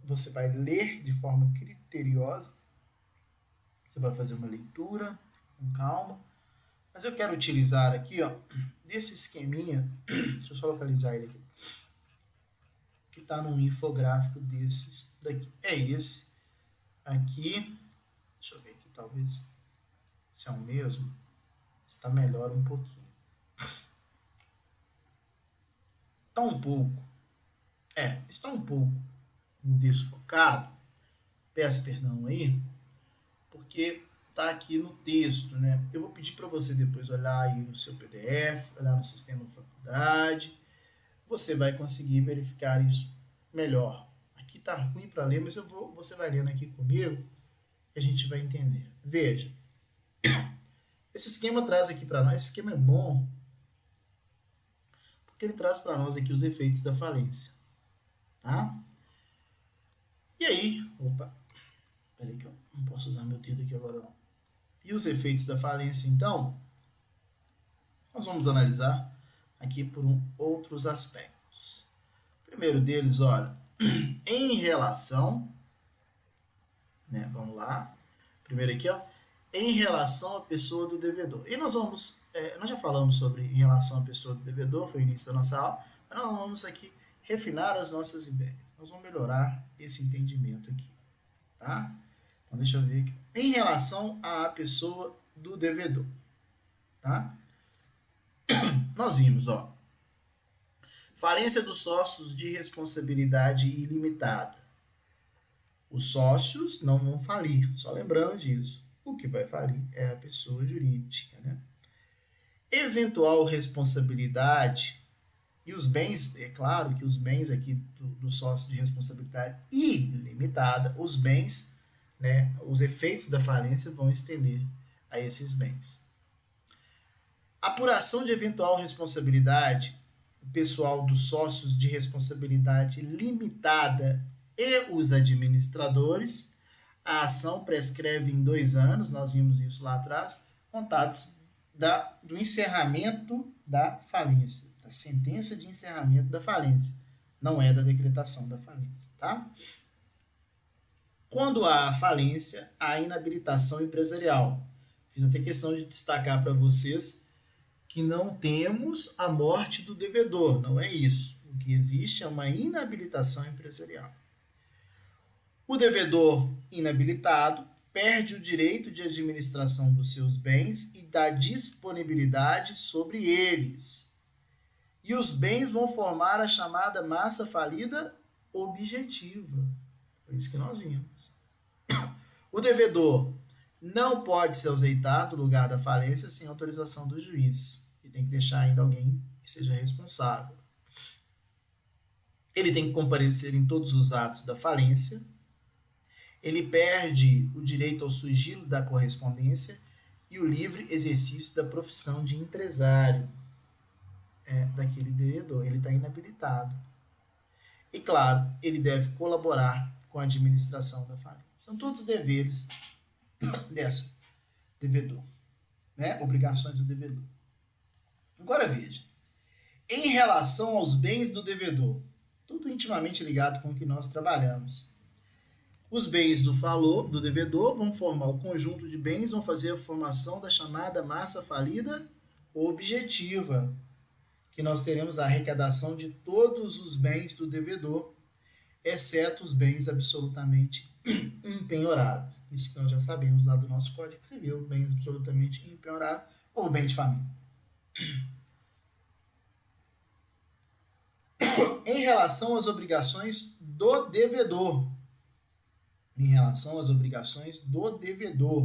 você vai ler de forma criteriosa, você vai fazer uma leitura com calma, mas eu quero utilizar aqui, ó, desse esqueminha, deixa eu só localizar ele aqui, que está num infográfico desses daqui, é esse aqui, deixa eu ver aqui, talvez se é o mesmo, está melhor um pouquinho, está um pouco desfocado, peço perdão aí, porque está aqui no texto, né? Eu vou pedir para você depois olhar aí no seu PDF, olhar no sistema faculdade, você vai conseguir verificar isso melhor. Aqui está ruim para ler, mas você vai lendo aqui comigo e a gente vai entender. Veja, esse esquema traz aqui para nós, esse esquema é bom, porque ele traz para nós aqui os efeitos da falência. Tá? E aí, peraí que eu não posso usar meu dedo aqui agora não. E os efeitos da falência, então, nós vamos analisar aqui por outros aspectos. O primeiro deles, olha, em relação, né, vamos lá, primeiro aqui, ó, em relação à pessoa do devedor. E nós já falamos sobre em relação à pessoa do devedor, foi o início da nossa aula, mas nós vamos aqui refinar as nossas ideias. Nós vamos melhorar esse entendimento aqui, tá? Então, deixa eu ver aqui. Em relação à pessoa do devedor, tá? Nós vimos, ó, falência dos sócios de responsabilidade ilimitada. Os sócios não vão falir, só lembrando disso. O que vai falir é a pessoa jurídica, né? Eventual responsabilidade. E os bens, é claro que os bens aqui do sócio de responsabilidade ilimitada, os bens, né, os efeitos da falência vão estender a esses bens. Apuração de eventual responsabilidade pessoal dos sócios de responsabilidade limitada e os administradores. A ação prescreve em 2 anos, nós vimos isso lá atrás, contados do encerramento da falência, da sentença de encerramento da falência, não é da decretação da falência, tá? Quando há falência, há inabilitação empresarial. Fiz até questão de destacar para vocês que não temos a morte do devedor, não é isso. O que existe é uma inabilitação empresarial. O devedor inabilitado perde o direito de administração dos seus bens e da disponibilidade sobre eles. E os bens vão formar a chamada massa falida objetiva. Foi isso que nós vimos. O devedor não pode ser ausentado do lugar da falência sem autorização do juiz. E tem que deixar ainda alguém que seja responsável. Ele tem que comparecer em todos os atos da falência. Ele perde o direito ao sigilo da correspondência e o livre exercício da profissão de empresário daquele devedor. Ele está inabilitado. E, claro, ele deve colaborar com a administração da falência. São todos deveres dessa devedor, né? Obrigações do devedor. Agora veja, em relação aos bens do devedor, tudo intimamente ligado com o que nós trabalhamos. Os bens do devedor vão formar o conjunto de bens, vão fazer a formação da chamada massa falida objetiva, que nós teremos a arrecadação de todos os bens do devedor, exceto os bens absolutamente impenhoráveis. Isso que nós já sabemos lá do nosso Código Civil, bens absolutamente impenhoráveis ou bem de família. Em relação às obrigações do devedor.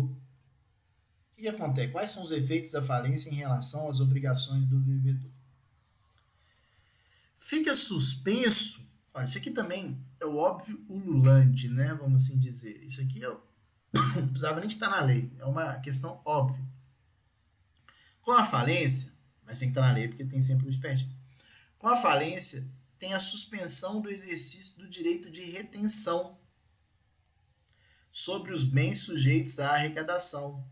O que acontece? Quais são os efeitos da falência em relação às obrigações do devedor? Fica suspenso. Olha, isso aqui também é o óbvio ululante, né? Vamos assim dizer. Isso aqui não precisava nem estar na lei. É uma questão óbvia. Com a falência, mas tem que estar na lei porque tem sempre um espertinho. Com a falência, tem a suspensão do exercício do direito de retenção sobre os bens sujeitos à arrecadação.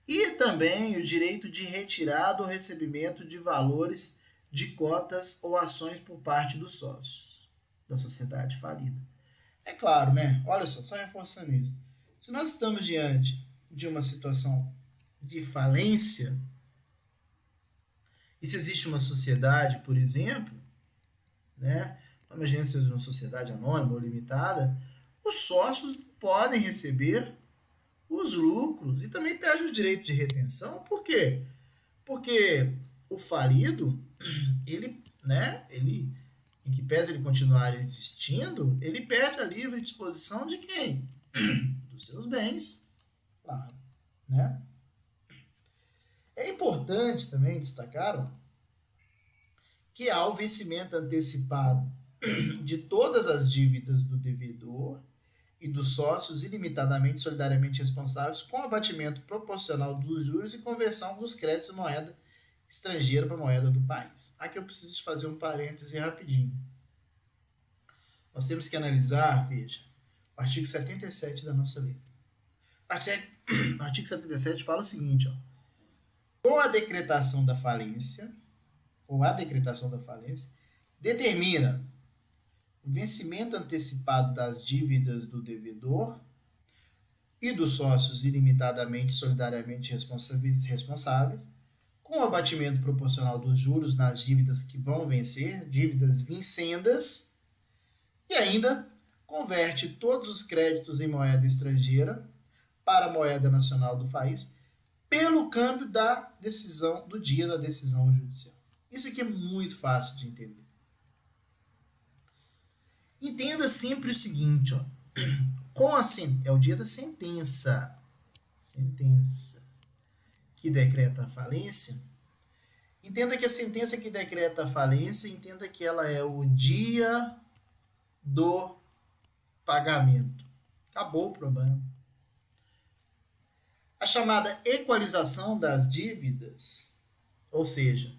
E também o direito de retirada ou recebimento de valores de cotas ou ações por parte dos sócios da sociedade falida. É claro, né? Olha só reforçando isso. Se nós estamos diante de uma situação de falência, e se existe uma sociedade, por exemplo, né? Imagina se é uma sociedade anônima ou limitada, os sócios podem receber os lucros e também perdem o direito de retenção. Por quê? Porque o falido, ele, em que pese ele continuar existindo, ele perde a livre disposição de quem? Dos seus bens, claro, né? É importante também destacar que há o vencimento antecipado de todas as dívidas do devedor e dos sócios ilimitadamente solidariamente responsáveis com abatimento proporcional dos juros e conversão dos créditos em moeda estrangeira para a moeda do país. Aqui eu preciso de fazer um parêntese rapidinho. Nós temos que analisar, veja, o artigo 77 da nossa lei. O artigo 77 fala o seguinte, ó, com a decretação da falência, determina o vencimento antecipado das dívidas do devedor e dos sócios ilimitadamente solidariamente responsáveis, com o abatimento proporcional dos juros nas dívidas que vão vencer, dívidas vincendas, e ainda converte todos os créditos em moeda estrangeira para a moeda nacional do país pelo câmbio da decisão, do dia da decisão judicial. Isso aqui é muito fácil de entender. Entenda sempre o seguinte, ó, é o dia da sentença que decreta a falência. Entenda que a sentença que decreta a falência, entenda que ela é o dia do pagamento. Acabou o problema. A chamada equalização das dívidas, ou seja,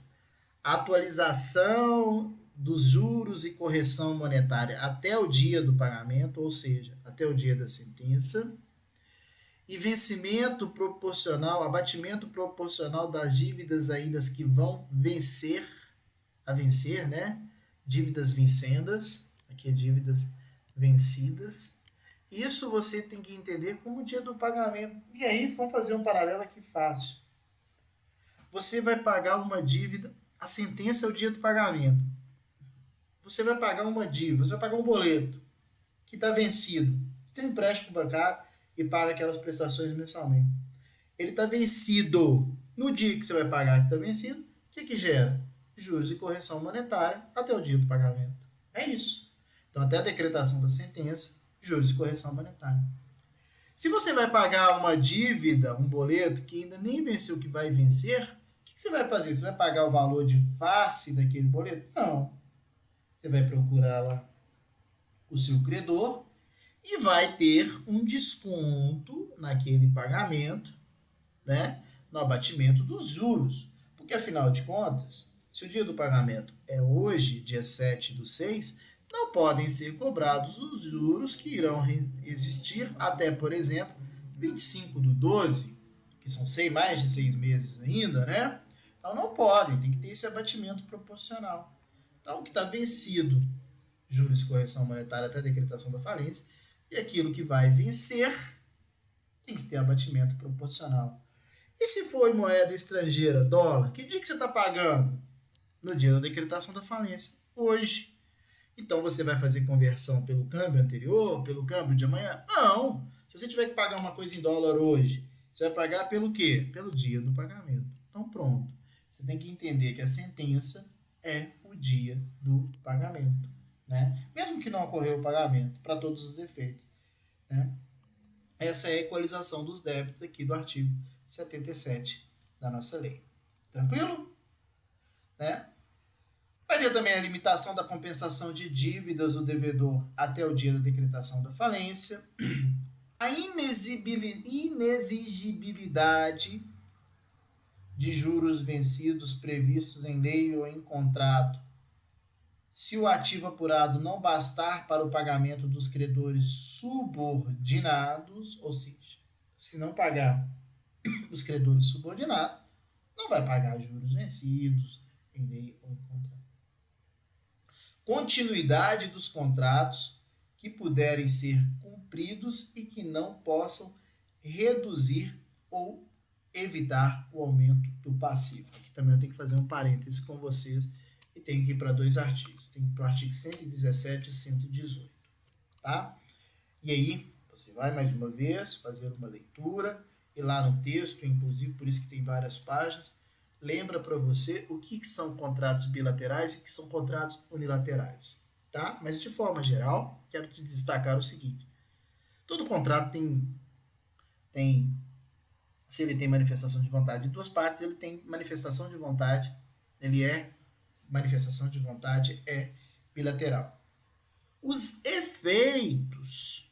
a atualização dos juros e correção monetária até o dia do pagamento, ou seja, até o dia da sentença, e vencimento proporcional, abatimento proporcional das dívidas ainda que vão vencer, né? Dívidas vincendas, aqui é dívidas vencidas. Isso você tem que entender como o dia do pagamento. E aí vamos fazer um paralelo aqui fácil. Você vai pagar uma dívida, a sentença é o dia do pagamento. Você vai pagar uma dívida, você vai pagar um boleto que está vencido. Você tem um empréstimo bancário e paga aquelas prestações mensalmente. Ele está vencido. No dia que você vai pagar que está vencido, o que gera? Juros e correção monetária até o dia do pagamento. É isso. Então, até a decretação da sentença, juros e correção monetária. Se você vai pagar uma dívida, um boleto que ainda nem venceu, que vai vencer, o que você vai fazer? Você vai pagar o valor de face daquele boleto? Não. Você vai procurar lá o seu credor e vai ter um desconto naquele pagamento, né, no abatimento dos juros. Porque, afinal de contas, se o dia do pagamento é hoje, dia 7/6, não podem ser cobrados os juros que irão existir até, por exemplo, 25/12, que são mais de 6 meses ainda, né? Então não podem, tem que ter esse abatimento proporcional. Então, o que está vencido, juros e correção monetária até a decretação da falência, e aquilo que vai vencer tem que ter abatimento proporcional. E se for em moeda estrangeira, dólar, que dia que você está pagando? No dia da decretação da falência, hoje. Então você vai fazer conversão pelo câmbio anterior, pelo câmbio de amanhã? Não. Se você tiver que pagar uma coisa em dólar hoje, você vai pagar pelo quê? Pelo dia do pagamento. Então pronto. Você tem que entender que a sentença é o dia do pagamento, né? Mesmo que não ocorreu o pagamento, para todos os efeitos, né? Essa é a equalização dos débitos aqui do artigo 77 da nossa lei. Tranquilo? Né? Vai ter também a limitação da compensação de dívidas do devedor até o dia da decretação da falência, a inexigibilidade de juros vencidos previstos em lei ou em contrato, se o ativo apurado não bastar para o pagamento dos credores subordinados, ou seja, se não pagar os credores subordinados, não vai pagar juros vencidos em lei ou em contrato. Continuidade dos contratos que puderem ser cumpridos e que não possam reduzir ou evitar o aumento do passivo. Aqui também eu tenho que fazer um parêntese com vocês e tenho que ir para 2 artigos. Tenho que ir para o artigo 117 e 118. Tá? E aí, você vai mais uma vez fazer uma leitura e lá no texto, inclusive, por isso que tem várias páginas, lembra para você o que são contratos bilaterais e o que são contratos unilaterais. Tá? Mas, de forma geral, quero te destacar o seguinte. Todo contrato se ele tem manifestação de vontade de 2 partes, ele tem manifestação de vontade, manifestação de vontade é bilateral. Os efeitos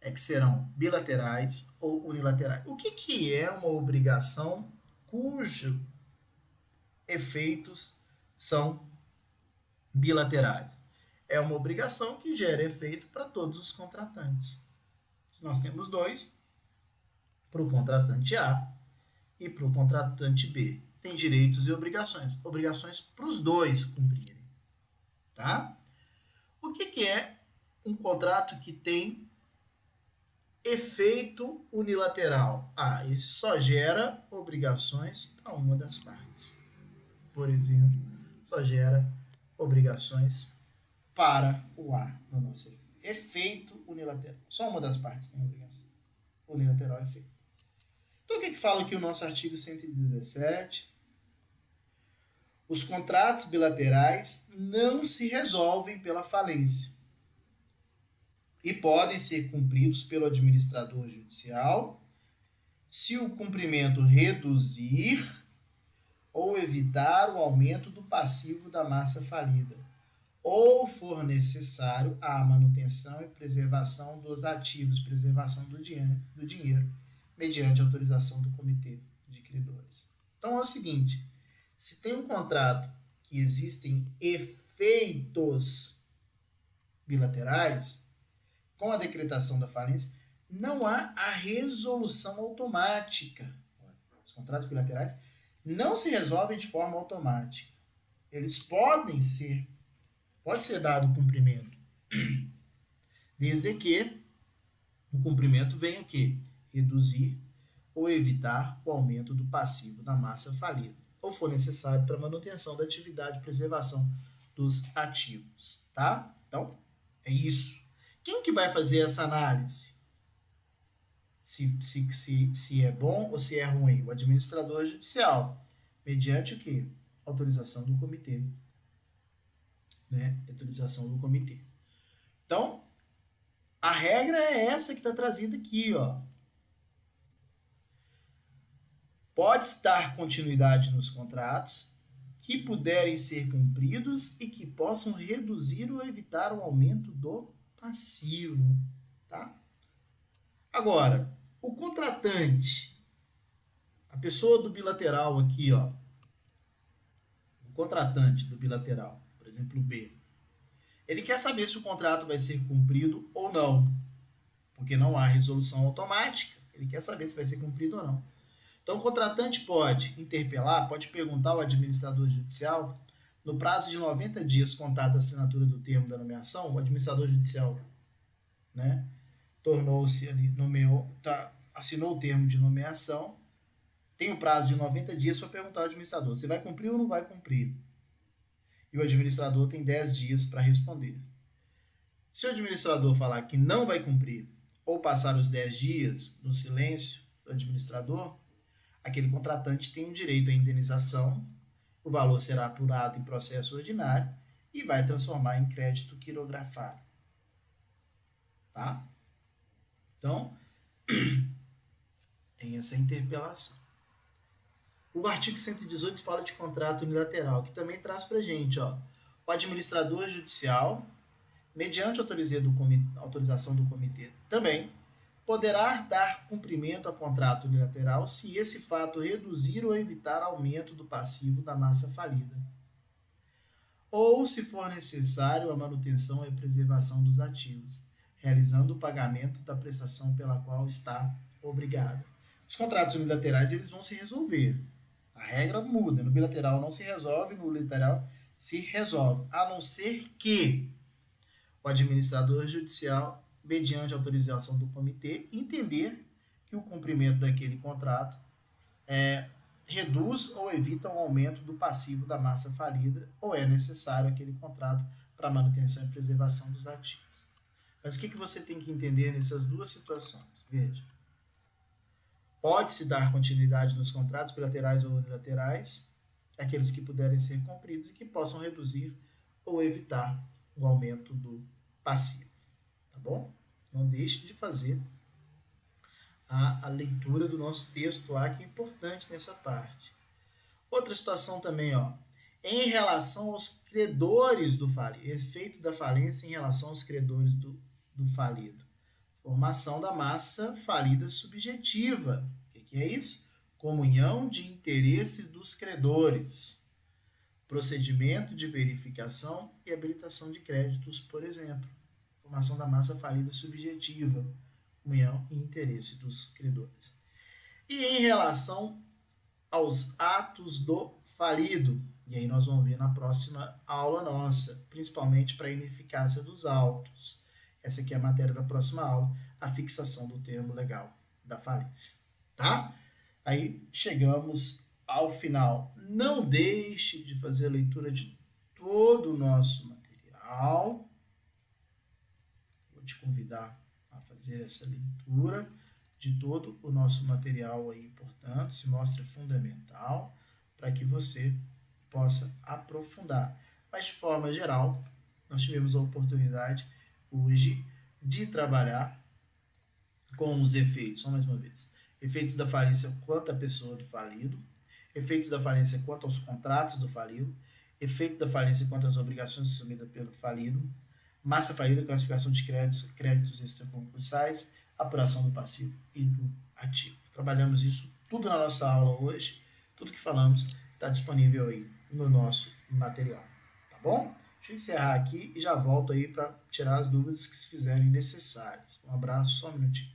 é que serão bilaterais ou unilaterais. O que é uma obrigação cujos efeitos são bilaterais? É uma obrigação que gera efeito para todos os contratantes. Se nós temos 2, para o contratante A e para o contratante B, tem direitos e obrigações. Obrigações para os 2 cumprirem. Tá? O que é um contrato que tem efeito unilateral? Esse só gera obrigações para uma das partes. Por exemplo, só gera obrigações para o A no nosso efeito unilateral. Só uma das partes tem obrigação. Unilateral é efeito. Então, o que fala aqui o nosso artigo 117? Os contratos bilaterais não se resolvem pela falência e podem ser cumpridos pelo administrador judicial se o cumprimento reduzir ou evitar o aumento do passivo da massa falida, ou for necessário a manutenção e preservação dos ativos, preservação do dinheiro, mediante autorização do comitê de credores. Então é o seguinte, se tem um contrato que existem efeitos bilaterais, com a decretação da falência, não há a resolução automática. Os contratos bilaterais não se resolvem de forma automática. Eles pode ser dado cumprimento, desde que o cumprimento venha o quê? Reduzir ou evitar o aumento do passivo da massa falida, ou for necessário para manutenção da atividade e preservação dos ativos, tá? Então, é isso. Quem que vai fazer essa análise? Se é bom ou se é ruim? O administrador judicial, mediante o quê? Autorização do comitê, né? Autorização do comitê. Então, a regra é essa que está trazida aqui, ó. Pode dar continuidade nos contratos que puderem ser cumpridos e que possam reduzir ou evitar o aumento do passivo, tá? Agora, o contratante, a pessoa do bilateral aqui, ó, o contratante do bilateral, por exemplo, o B, ele quer saber se o contrato vai ser cumprido ou não, porque não há resolução automática, ele quer saber se vai ser cumprido ou não. Então, o contratante pode interpelar, pode perguntar ao administrador judicial, no prazo de 90 dias contado da assinatura do termo da nomeação, o administrador judicial, né, tornou-se ali, assinou o termo de nomeação, tem o prazo de 90 dias para perguntar ao administrador, se vai cumprir ou não vai cumprir. E o administrador tem 10 dias para responder. Se o administrador falar que não vai cumprir, ou passar os 10 dias no silêncio do administrador, aquele contratante tem o direito à indenização, o valor será apurado em processo ordinário e vai transformar em crédito quirografário. Tá? Então, tem essa interpelação. O artigo 118 fala de contrato unilateral, que também traz para a gente, ó, o administrador judicial, mediante autorização do comitê também, poderá dar cumprimento a contrato unilateral se esse fato reduzir ou evitar aumento do passivo da massa falida, ou se for necessário a manutenção e preservação dos ativos, realizando o pagamento da prestação pela qual está obrigado. Os contratos unilaterais eles vão se resolver. A regra muda. No bilateral não se resolve, no unilateral se resolve, a não ser que o administrador judicial, mediante autorização do comitê, entender que o cumprimento daquele contrato reduz ou evita o aumento do passivo da massa falida, ou é necessário aquele contrato para manutenção e preservação dos ativos. Mas o que você tem que entender nessas duas situações? Veja. Pode-se dar continuidade nos contratos bilaterais ou unilaterais, aqueles que puderem ser cumpridos e que possam reduzir ou evitar o aumento do passivo. Tá bom? Não deixe de fazer a leitura do nosso texto lá, que é importante nessa parte. Outra situação também, ó, em relação aos credores do falido, efeitos da falência em relação aos credores do falido. Formação da massa falida subjetiva. O que é isso? Comunhão de interesses dos credores. Procedimento de verificação e habilitação de créditos, por exemplo. Formação da massa falida subjetiva. Comunhão e interesse dos credores. E em relação aos atos do falido, e aí nós vamos ver na próxima aula nossa, principalmente para a ineficácia dos autos. Essa aqui é a matéria da próxima aula, a fixação do termo legal da falência, tá? Aí chegamos ao final. Não deixe de fazer a leitura de todo o nosso material. Vou te convidar a fazer essa leitura de todo o nosso material aí, portanto, se mostra fundamental para que você possa aprofundar. Mas, de forma geral, nós tivemos a oportunidade hoje de trabalhar com os efeitos, só mais uma vez, efeitos da falência quanto à pessoa do falido, efeitos da falência quanto aos contratos do falido, efeito da falência quanto às obrigações assumidas pelo falido, massa falida, classificação de créditos extraconcursais, apuração do passivo e do ativo. Trabalhamos isso tudo na nossa aula hoje, tudo que falamos está disponível aí no nosso material, tá bom? Deixa eu encerrar aqui e já volto aí para tirar as dúvidas que se fizerem necessárias. Um abraço, só um minutinho.